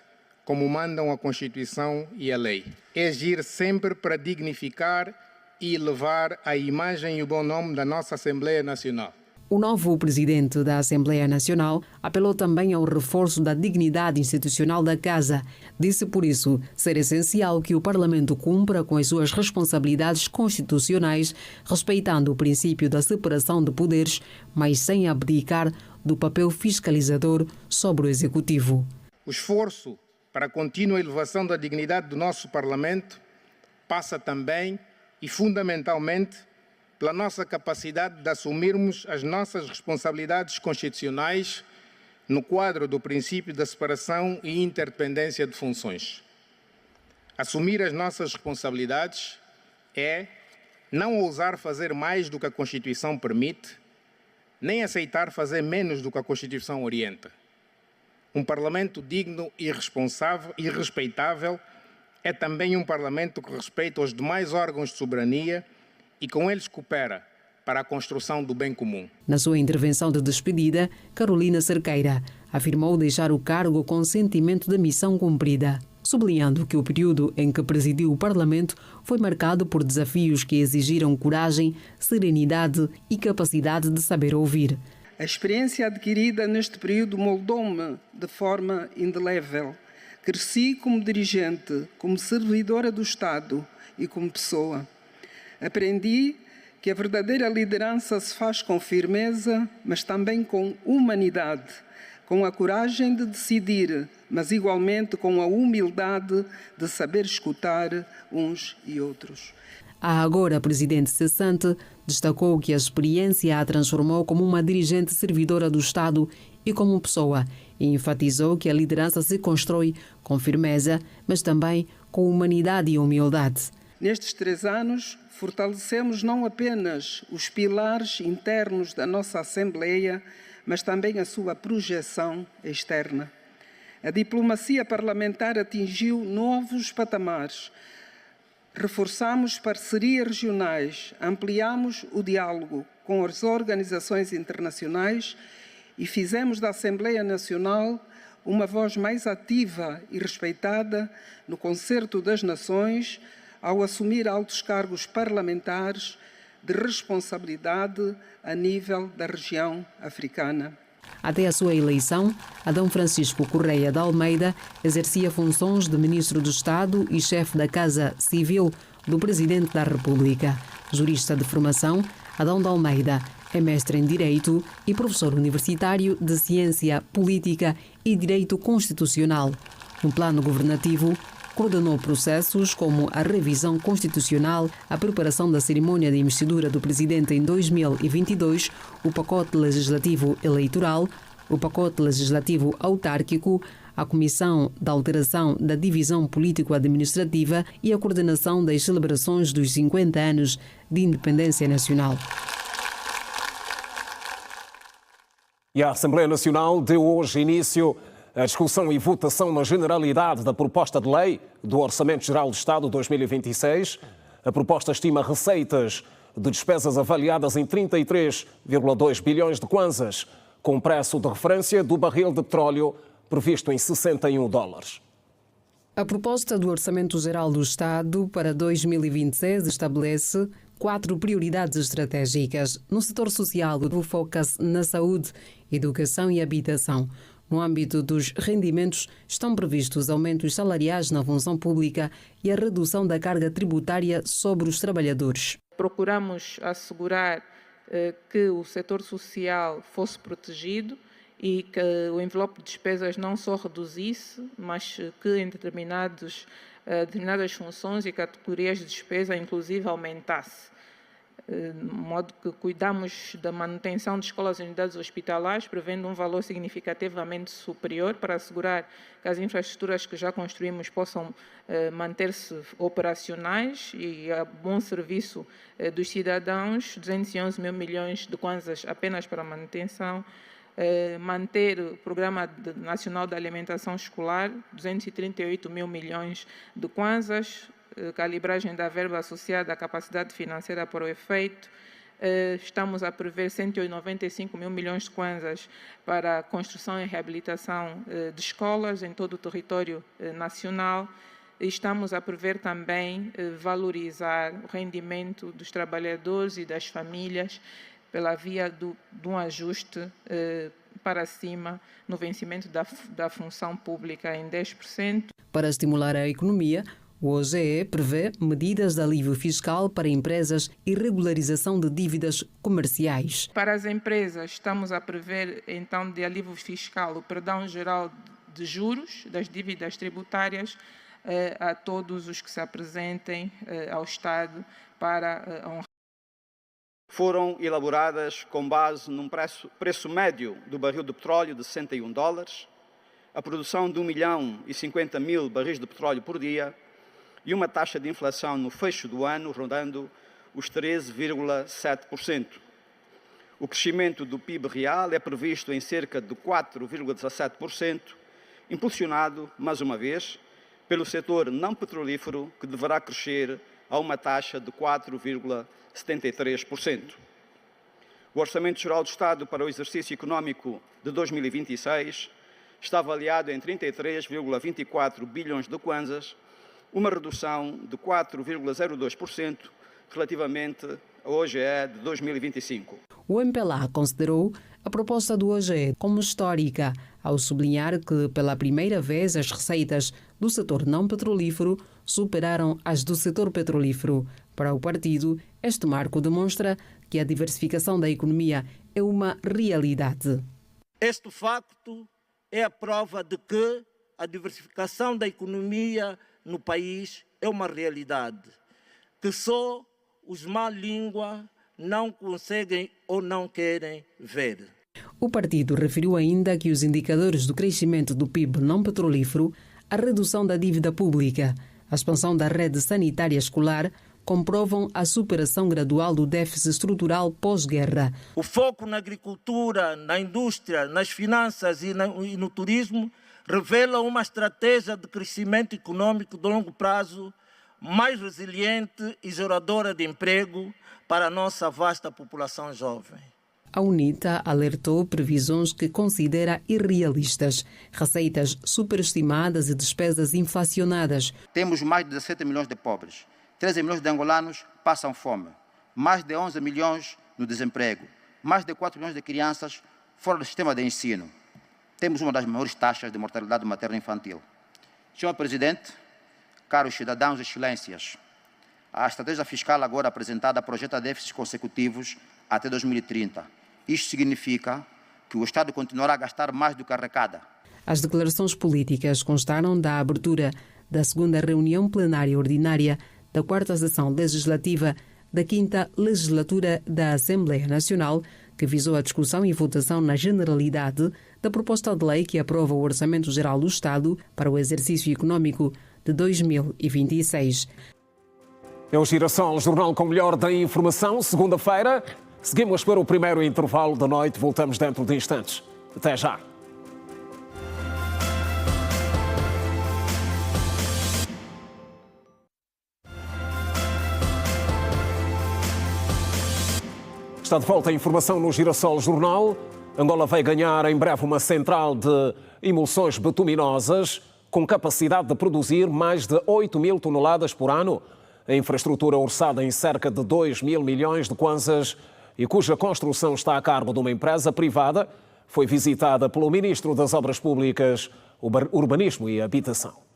como mandam a Constituição e a lei. É agir sempre para dignificar e elevar a imagem e o bom nome da nossa Assembleia Nacional. O novo presidente da Assembleia Nacional apelou também ao reforço da dignidade institucional da Casa. Disse, por isso, ser essencial que o Parlamento cumpra com as suas responsabilidades constitucionais, respeitando o princípio da separação de poderes, mas sem abdicar do papel fiscalizador sobre o Executivo. O esforço para a contínua elevação da dignidade do nosso Parlamento passa também e fundamentalmente pela nossa capacidade de assumirmos as nossas responsabilidades constitucionais no quadro do princípio da separação e interdependência de funções. Assumir as nossas responsabilidades é não ousar fazer mais do que a Constituição permite, nem aceitar fazer menos do que a Constituição orienta. Um Parlamento digno e responsável e respeitável é também um Parlamento que respeita os demais órgãos de soberania e com eles coopera para a construção do bem comum. Na sua intervenção de despedida, Carolina Cerqueira afirmou deixar o cargo com sentimento de missão cumprida, sublinhando que o período em que presidiu o Parlamento foi marcado por desafios que exigiram coragem, serenidade e capacidade de saber ouvir. A experiência adquirida neste período moldou-me de forma indelével. Cresci como dirigente, como servidora do Estado e como pessoa. Aprendi que a verdadeira liderança se faz com firmeza, mas também com humanidade, com a coragem de decidir, mas igualmente com a humildade de saber escutar uns e outros. A agora presidente cessante destacou que a experiência a transformou como uma dirigente servidora do Estado e como pessoa, e enfatizou que a liderança se constrói com firmeza, mas também com humanidade e humildade. Nestes 3 anos, fortalecemos não apenas os pilares internos da nossa Assembleia, mas também a sua projeção externa. A diplomacia parlamentar atingiu novos patamares. Reforçamos parcerias regionais, ampliamos o diálogo com as organizações internacionais e fizemos da Assembleia Nacional uma voz mais ativa e respeitada no concerto das nações, ao assumir altos cargos parlamentares de responsabilidade a nível da região africana. Até a sua eleição, Adão Francisco Correia de Almeida exercia funções de Ministro do Estado e chefe da Casa Civil do Presidente da República. Jurista de formação, Adão de Almeida é mestre em Direito e professor universitário de Ciência Política e Direito Constitucional. No plano governativo, coordenou processos como a revisão constitucional, a preparação da cerimônia de investidura do presidente em 2022, o pacote legislativo eleitoral, o pacote legislativo autárquico, a comissão da alteração da divisão político-administrativa e a coordenação das celebrações dos 50 anos de independência nacional. E a Assembleia Nacional deu hoje início à discussão e votação na generalidade da proposta de lei do Orçamento Geral do Estado 2026. A proposta estima receitas de despesas avaliadas em 33,2 bilhões de kwanzas, com um preço de referência do barril de petróleo previsto em $61. A proposta do Orçamento Geral do Estado para 2026 estabelece 4 prioridades estratégicas. No setor social, o foca-se na saúde, educação e habitação. No âmbito dos rendimentos, estão previstos aumentos salariais na função pública e a redução da carga tributária sobre os trabalhadores. Procuramos assegurar que o setor social fosse protegido e que o envelope de despesas não só reduzisse, mas que em determinadas funções e categorias de despesa, inclusive, aumentasse. De modo que cuidamos da manutenção de escolas e unidades hospitalares, prevendo um valor significativamente superior para assegurar que as infraestruturas que já construímos possam manter-se operacionais e a bom serviço dos cidadãos, 211 mil milhões de kwanzas apenas para manutenção, manter o Programa Nacional de Alimentação Escolar, 238 mil milhões de kwanzas, calibragem da verba associada à capacidade financeira para o efeito. Estamos a prever 195 mil milhões de kwanzas para a construção e reabilitação de escolas em todo o território nacional. Estamos a prever também valorizar o rendimento dos trabalhadores e das famílias pela via de um ajuste para cima no vencimento da função pública em 10%. Para estimular a economia, o OGE prevê medidas de alívio fiscal para empresas e regularização de dívidas comerciais. Para as empresas, estamos a prever, então, de alívio fiscal o perdão geral de juros das dívidas tributárias a todos os que se apresentem ao Estado para honrar. Foram elaboradas com base num preço médio do barril de petróleo de $61, a produção de 1.050.000 barris de petróleo por dia e uma taxa de inflação no fecho do ano rondando os 13,7%. O crescimento do PIB real é previsto em cerca de 4,17%, impulsionado, mais uma vez, pelo setor não petrolífero, que deverá crescer a uma taxa de 4,73%. O Orçamento Geral do Estado para o exercício económico de 2026 está avaliado em 33,24 bilhões de kwanzas, uma redução de 4,02% relativamente ao OGE de 2025. O MPLA considerou a proposta do OGE como histórica, ao sublinhar que, pela primeira vez, as receitas do setor não petrolífero superaram as do setor petrolífero. Para o partido, este marco demonstra que a diversificação da economia é uma realidade. Este facto é a prova de que a diversificação da economia no país é uma realidade, que só os má-língua não conseguem ou não querem ver. O partido referiu ainda que os indicadores do crescimento do PIB não petrolífero, a redução da dívida pública, a expansão da rede sanitária escolar comprovam a superação gradual do déficit estrutural pós-guerra. O foco na agricultura, na indústria, nas finanças e no turismo revela uma estratégia de crescimento econômico de longo prazo mais resiliente e geradora de emprego para a nossa vasta população jovem. A UNITA alertou previsões que considera irrealistas, receitas superestimadas e despesas inflacionadas. Temos mais de 17 milhões de pobres, 13 milhões de angolanos passam fome, mais de 11 milhões no desemprego, mais de 4 milhões de crianças fora do sistema de ensino. Temos uma das maiores taxas de mortalidade materna infantil. Senhor Presidente, caros cidadãos e excelências, a estratégia fiscal agora apresentada projeta déficits consecutivos até 2030. Isto significa que o Estado continuará a gastar mais do que arrecada. As declarações políticas constaram da abertura da segunda reunião plenária ordinária da 4ª sessão legislativa da 5ª legislatura da Assembleia Nacional, que visou a discussão e votação na generalidade da proposta de lei que aprova o Orçamento Geral do Estado para o exercício econômico de 2026. É o Girassol, jornal com o melhor da informação, segunda-feira. Seguimos para o primeiro intervalo da noite. Voltamos dentro de instantes. Até já. Está de volta a informação no Girassol Jornal. Angola vai ganhar em breve uma central de emulsões bituminosas com capacidade de produzir mais de 8 mil toneladas por ano. A infraestrutura orçada em cerca de 2 mil milhões de kwanzas e cuja construção está a cargo de uma empresa privada, foi visitada pelo Ministro das Obras Públicas, Urbanismo e Habitação.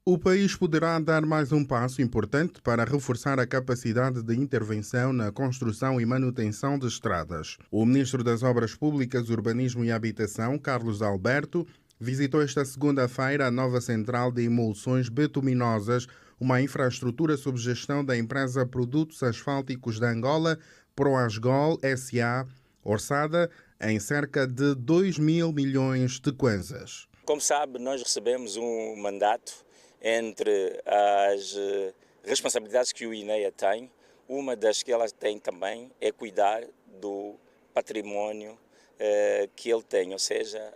O país poderá dar mais um passo importante para reforçar a capacidade de intervenção na construção e manutenção de estradas. O Ministro das Obras Públicas, Urbanismo e Habitação, Carlos Alberto, visitou esta segunda-feira a nova central de emulsões bituminosas, uma infraestrutura sob gestão da empresa Produtos Asfálticos de Angola, Proasgol S.A., orçada em cerca de 2 mil milhões de kwanzas. Como sabe, nós recebemos um mandato entre as responsabilidades que o INEA tem. Uma das que ela tem também é cuidar do património que ele tem, ou seja,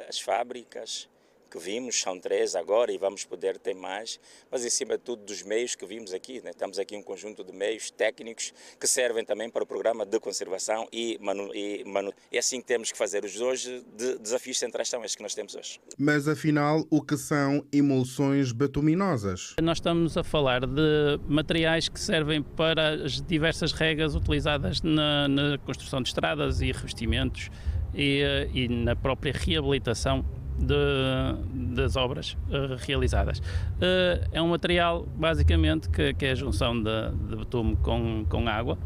as fábricas que vimos, são 3 agora e vamos poder ter mais, mas acima de tudo dos meios que vimos aqui, né? Temos aqui um conjunto de meios técnicos que servem também para o programa de conservação e é assim que temos que fazer. Os hoje desafios centrais são estes que nós temos hoje. Mas afinal, o que são emulsões bituminosas? Nós estamos a falar de materiais que servem para as diversas regas utilizadas na construção de estradas e revestimentos e na própria reabilitação das obras realizadas. É um material basicamente que é a junção de betume com água,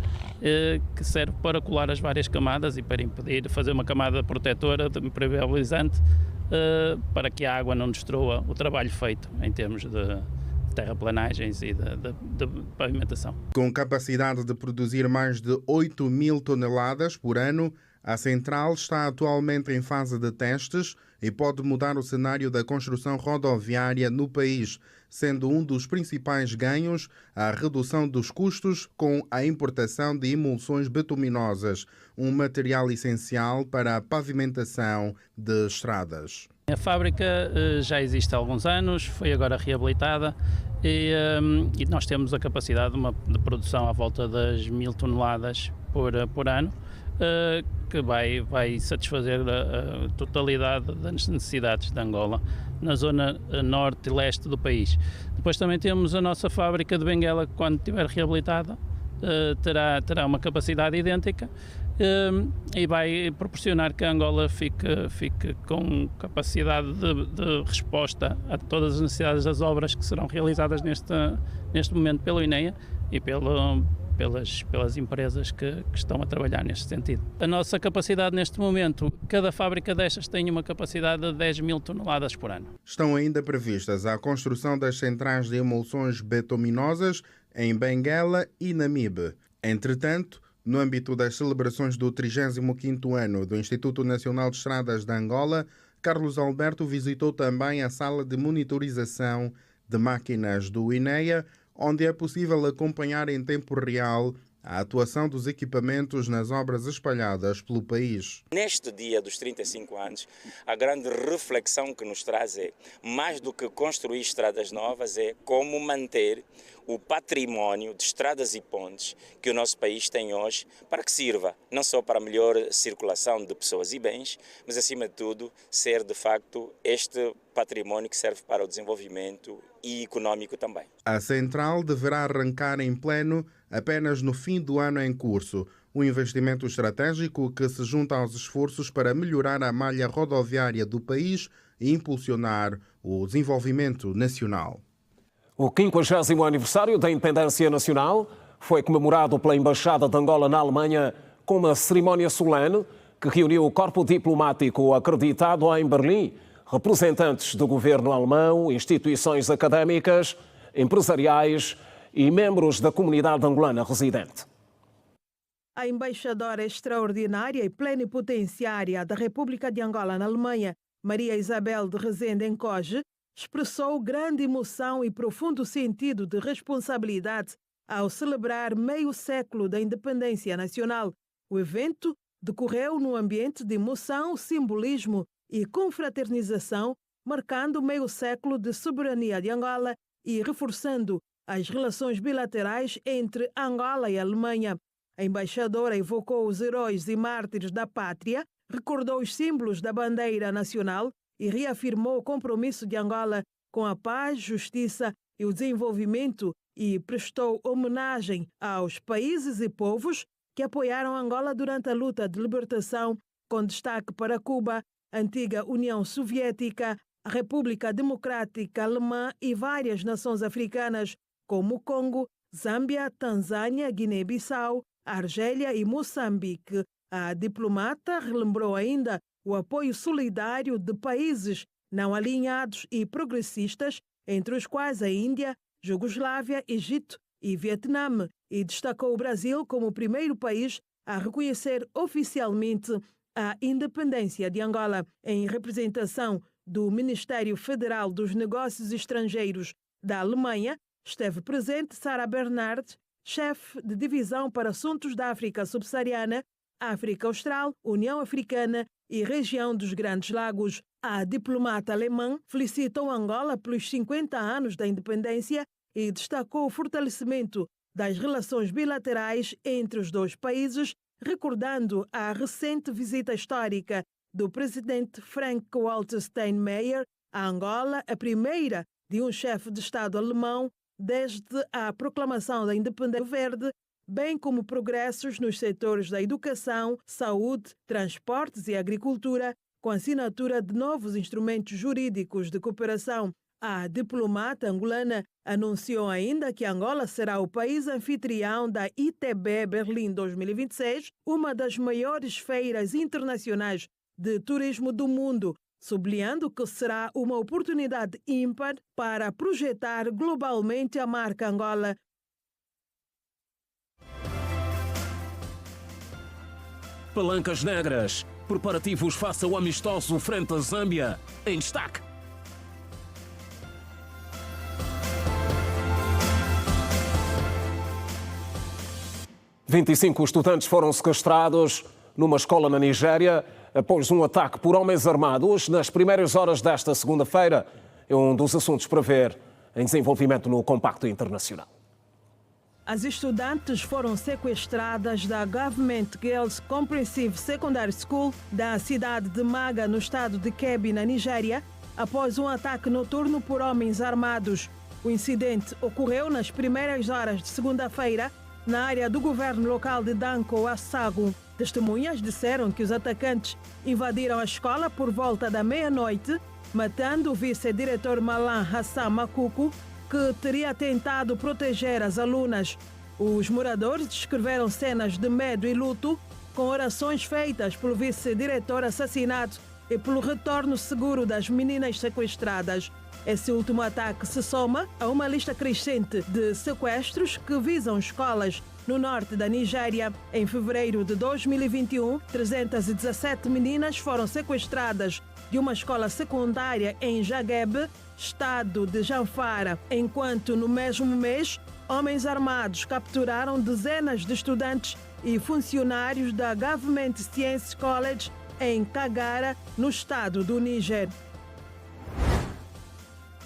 que serve para colar as várias camadas e para impedir, fazer uma camada protetora, impermeabilizante, para que a água não destrua o trabalho feito em termos de terraplanagens e de pavimentação. Com capacidade de produzir mais de 8 mil toneladas por ano, a central está atualmente em fase de testes e pode mudar o cenário da construção rodoviária no país, sendo um dos principais ganhos a redução dos custos com a importação de emulsões bituminosas, um material essencial para a pavimentação de estradas. A fábrica já existe há alguns anos, foi agora reabilitada e nós temos a capacidade de produção à volta das 1000 toneladas por ano, que vai satisfazer a totalidade das necessidades de Angola na zona norte e leste do país. Depois também temos a nossa fábrica de Benguela, que quando estiver reabilitada terá uma capacidade idêntica e vai proporcionar que a Angola fique com capacidade de resposta a todas as necessidades das obras que serão realizadas neste momento pelo INEA e pelas empresas que estão a trabalhar neste sentido. A nossa capacidade neste momento, cada fábrica destas tem uma capacidade de 10 mil toneladas por ano. Estão ainda previstas a construção das centrais de emulsões bituminosas em Benguela e Namibe. Entretanto, no âmbito das celebrações do 35º ano do Instituto Nacional de Estradas de Angola, Carlos Alberto visitou também a sala de monitorização de máquinas do INEA, onde é possível acompanhar em tempo real a atuação dos equipamentos nas obras espalhadas pelo país. Neste dia dos 35 anos, a grande reflexão que nos traz é, mais do que construir estradas novas, é como manter o património de estradas e pontes que o nosso país tem hoje, para que sirva não só para a melhor circulação de pessoas e bens, mas acima de tudo ser de facto este património que serve para o desenvolvimento e económico também. A central deverá arrancar em pleno apenas no fim do ano em curso, um investimento estratégico que se junta aos esforços para melhorar a malha rodoviária do país e impulsionar o desenvolvimento nacional. O 50º aniversário da independência nacional foi comemorado pela Embaixada de Angola na Alemanha com uma cerimónia solene que reuniu o corpo diplomático acreditado em Berlim, representantes do governo alemão, instituições académicas, empresariais e membros da comunidade angolana residente. A embaixadora extraordinária e plenipotenciária da República de Angola na Alemanha, Maria Isabel de Rezende Encoge, expressou grande emoção e profundo sentido de responsabilidade ao celebrar meio século da independência nacional. O evento decorreu num ambiente de emoção, simbolismo e confraternização, marcando meio século de soberania de Angola e reforçando as relações bilaterais entre Angola e Alemanha. A embaixadora evocou os heróis e mártires da pátria, recordou os símbolos da bandeira nacional e reafirmou o compromisso de Angola com a paz, justiça e o desenvolvimento e prestou homenagem aos países e povos que apoiaram Angola durante a luta de libertação, com destaque para Cuba, a antiga União Soviética, a República Democrática Alemã e várias nações africanas, como Congo, Zâmbia, Tanzânia, Guiné-Bissau, Argélia e Moçambique. A diplomata relembrou ainda o apoio solidário de países não alinhados e progressistas, entre os quais a Índia, Jugoslávia, Egito e Vietnã, e destacou o Brasil como o primeiro país a reconhecer oficialmente a independência de Angola. Em representação do Ministério Federal dos Negócios Estrangeiros da Alemanha, esteve presente Sara Bernard, chefe de divisão para assuntos da África Subsaariana, África Austral, União Africana e região dos Grandes Lagos. A diplomata alemã felicitou Angola pelos 50 anos da independência e destacou o fortalecimento das relações bilaterais entre os dois países, recordando a recente visita histórica do presidente Frank-Walter Steinmeier a Angola, a primeira de um chefe de Estado alemão desde a proclamação da independência verde, bem como progressos nos setores da educação, saúde, transportes e agricultura, com a assinatura de novos instrumentos jurídicos de cooperação. A diplomata angolana anunciou ainda que Angola será o país anfitrião da ITB Berlim 2026, uma das maiores feiras internacionais de turismo do mundo, sublinhando que será uma oportunidade ímpar para projetar globalmente a marca Angola. Palancas Negras. Preparativos face ao amistoso frente à Zâmbia. Em destaque. ...25 estudantes foram sequestrados numa escola na Nigéria após um ataque por homens armados nas primeiras horas desta segunda-feira. É um dos assuntos para ver em desenvolvimento no Compacto Internacional. As estudantes foram sequestradas da Government Girls Comprehensive Secondary School da cidade de Maga, no estado de Kebbi, na Nigéria, após um ataque noturno por homens armados. O incidente ocorreu nas primeiras horas de segunda-feira, na área do governo local de Danko, Assago. Testemunhas disseram que os atacantes invadiram a escola por volta da meia-noite, matando o vice-diretor Malan Hassan Makuku, que teria tentado proteger as alunas. Os moradores descreveram cenas de medo e luto, com orações feitas pelo vice-diretor assassinado e pelo retorno seguro das meninas sequestradas. Esse último ataque se soma a uma lista crescente de sequestros que visam escolas no norte da Nigéria. Em fevereiro de 2021, 317 meninas foram sequestradas de uma escola secundária em Jagebe, estado de Zamfara, enquanto no mesmo mês, homens armados capturaram dezenas de estudantes e funcionários da Government Science College em Kagara, no estado do Níger.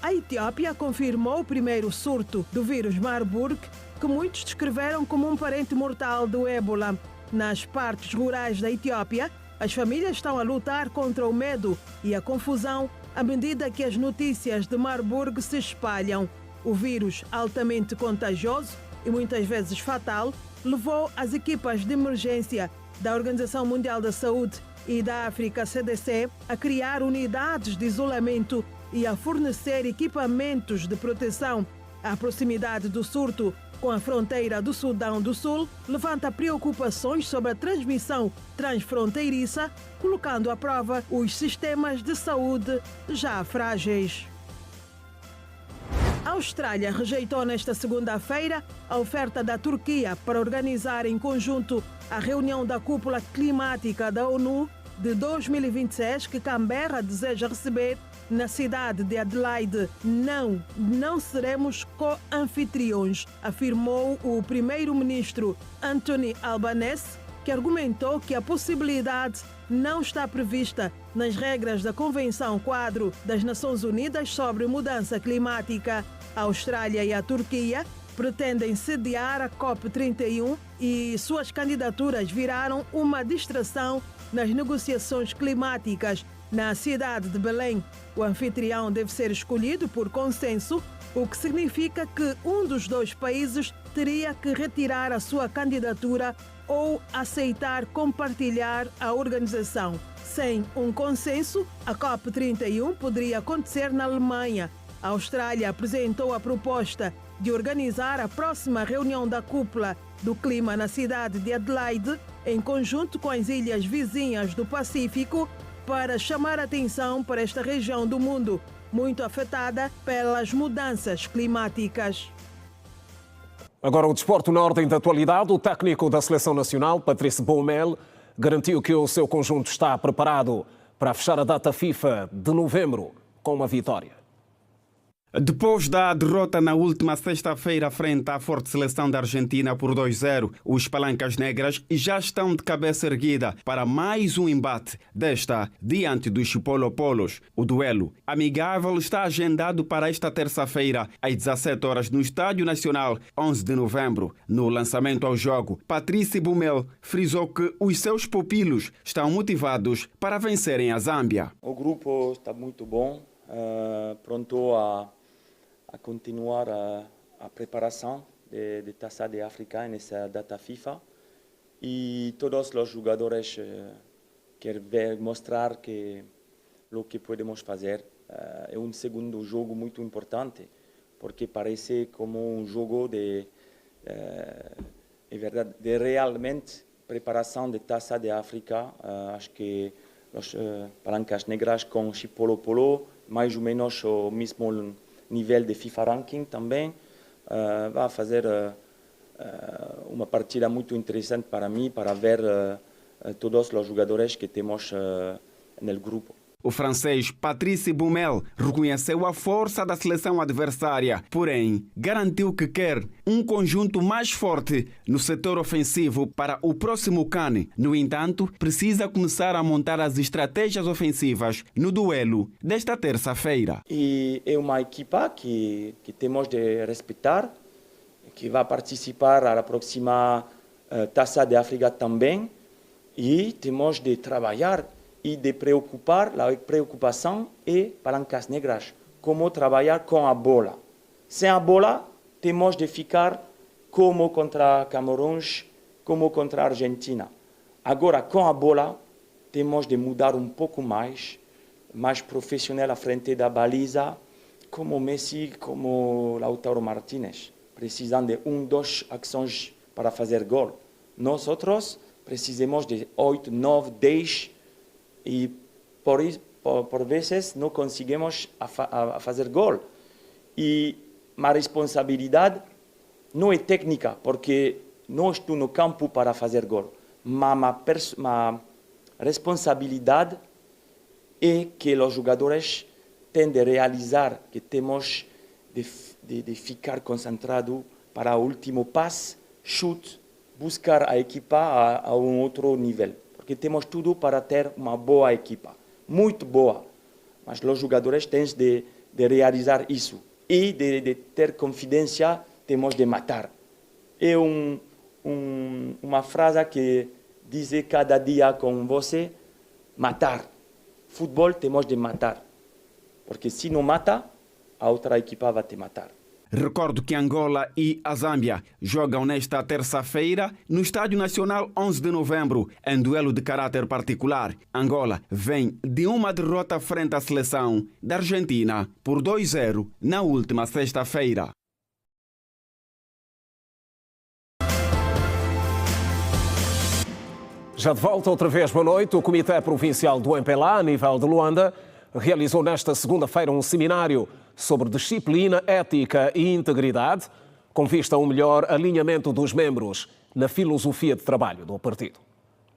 A Etiópia confirmou o primeiro surto do vírus Marburg, que muitos descreveram como um parente mortal do ébola. Nas partes rurais da Etiópia, as famílias estão a lutar contra o medo e a confusão à medida que as notícias de Marburg se espalham. O vírus, altamente contagioso e muitas vezes fatal, levou as equipas de emergência da Organização Mundial da Saúde e da África CDC a criar unidades de isolamento e a fornecer equipamentos de proteção. A proximidade do surto com a fronteira do Sudão do Sul levanta preocupações sobre a transmissão transfronteiriça, colocando à prova os sistemas de saúde já frágeis. A Austrália rejeitou nesta segunda-feira a oferta da Turquia para organizar em conjunto a reunião da cúpula climática da ONU de 2026 que Canberra deseja receber na cidade de Adelaide. Não seremos co-anfitriões, afirmou o primeiro-ministro Anthony Albanese, que argumentou que a possibilidade não está prevista nas regras da Convenção Quadro das Nações Unidas sobre Mudança Climática. A Austrália e a Turquia pretendem sediar a COP31 e suas candidaturas viraram uma distração nas negociações climáticas na cidade de Belém. O anfitrião deve ser escolhido por consenso, o que significa que um dos dois países teria que retirar a sua candidatura ou aceitar compartilhar a organização. Sem um consenso, a COP31 poderia acontecer na Alemanha. A Austrália apresentou a proposta de organizar a próxima reunião da cúpula do clima na cidade de Adelaide, em conjunto com as ilhas vizinhas do Pacífico, para chamar a atenção para esta região do mundo, muito afetada pelas mudanças climáticas. Agora o desporto na ordem da atualidade. O técnico da Seleção Nacional, Patrice Baumel, garantiu que o seu conjunto está preparado para fechar a data FIFA de novembro com uma vitória. Depois da derrota na última sexta-feira frente à forte seleção da Argentina por 2-0, os palancas negras já estão de cabeça erguida para mais um embate, desta diante dos Chipolo-Polos. O duelo amigável está agendado para esta terça-feira, às 17 horas, no Estádio Nacional, 11 de novembro. No lançamento ao jogo, Patrice Baumel frisou que os seus pupilos estão motivados para vencerem a Zâmbia. O grupo está muito bom, pronto a continuar a preparação de Taça de África nessa data FIFA, e todos os jogadores querem mostrar o que podemos fazer. É um segundo jogo muito importante, porque parece como um jogo de realmente preparação de Taça de África. Acho que os palancas negras com Chipolo-Polo, mais ou menos o mesmo nível de FIFA Ranking também, vai fazer uma partida muito interessante para mim, para ver todos os jogadores que temos no grupo. O francês Patrice Baumel reconheceu a força da seleção adversária, porém garantiu que quer um conjunto mais forte no setor ofensivo para o próximo CAN. No entanto, precisa começar a montar as estratégias ofensivas no duelo desta terça-feira. E é uma equipa que temos de respeitar, que vai participar na próxima Taça de África também, e temos de trabalhar e de preocupar, a preocupação é palancas negras, como trabalhar com a bola. Sem a bola, temos de ficar como contra Camarões, como contra a Argentina. Agora, com a bola, temos de mudar um pouco mais profissional à frente da baliza, como Messi, como Lautaro Martínez. Precisam de 2 ações para fazer gol. Nós outros precisamos de 8, 9, 10, e por vezes não conseguimos a fazer gol. E a responsabilidade não é técnica, porque não estou no campo para fazer gol. Mas a responsabilidade é que os jogadores têm de realizar que temos de ficar concentrado para o último passe, chute, buscar a equipa a um outro nível. Porque temos tudo para ter uma boa equipa, muito boa. Mas os jogadores têm de realizar isso. E de ter confiança, temos de matar. É uma frase que diz cada dia com você, matar. Futebol temos de matar. Porque se não mata, a outra equipa vai te matar. Recordo que Angola e a Zâmbia jogam nesta terça-feira no Estádio Nacional 11 de novembro, em duelo de caráter particular. Angola vem de uma derrota frente à seleção da Argentina por 2-0 na última sexta-feira. Já de volta outra vez, boa noite. O Comitê Provincial do MPLA, a nível de Luanda, realizou nesta segunda-feira um seminário sobre disciplina, ética e integridade, com vista a um melhor alinhamento dos membros na filosofia de trabalho do partido.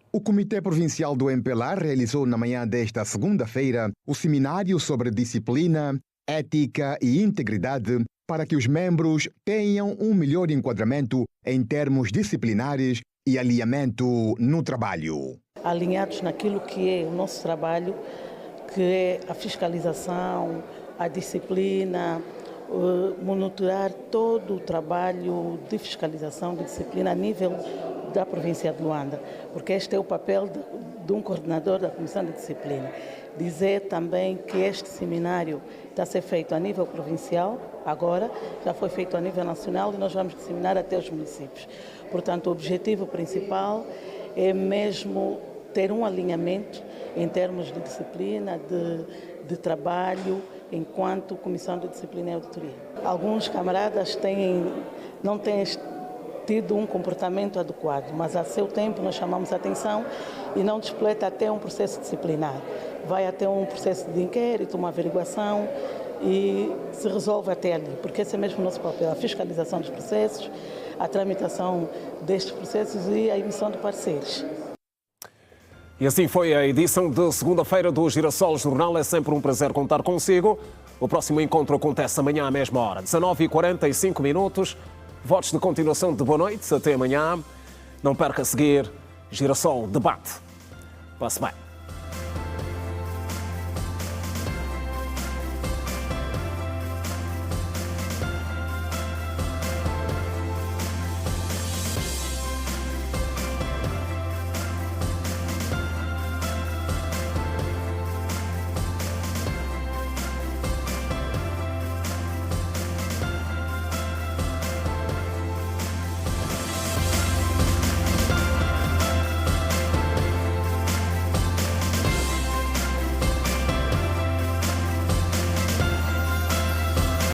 O Comitê Provincial do MPLA realizou na manhã desta segunda-feira o seminário sobre disciplina, ética e integridade para que os membros tenham um melhor enquadramento em termos disciplinares e alinhamento no trabalho. Alinhados naquilo que é o nosso trabalho, que é a fiscalização, a disciplina, monitorar todo o trabalho de fiscalização de disciplina a nível da província de Luanda, porque este é o papel de um coordenador da Comissão de Disciplina. Dizer também que este seminário está a ser feito a nível provincial, agora já foi feito a nível nacional e nós vamos disseminar até os municípios. Portanto, o objetivo principal é mesmo ter um alinhamento em termos de disciplina, de trabalho, enquanto Comissão de Disciplina e Auditoria. Alguns camaradas não têm tido um comportamento adequado, mas a seu tempo nós chamamos a atenção e não despleta até um processo disciplinar. Vai até um processo de inquérito, uma averiguação e se resolve até ali, porque esse é mesmo o nosso papel, a fiscalização dos processos, a tramitação destes processos e a emissão de pareceres. E assim foi a edição de segunda-feira do Girassol Jornal. É sempre um prazer contar consigo. O próximo encontro acontece amanhã à mesma hora, 19h45. Votos de continuação de boa noite. Até amanhã. Não perca a seguir Girassol Debate. Passe bem.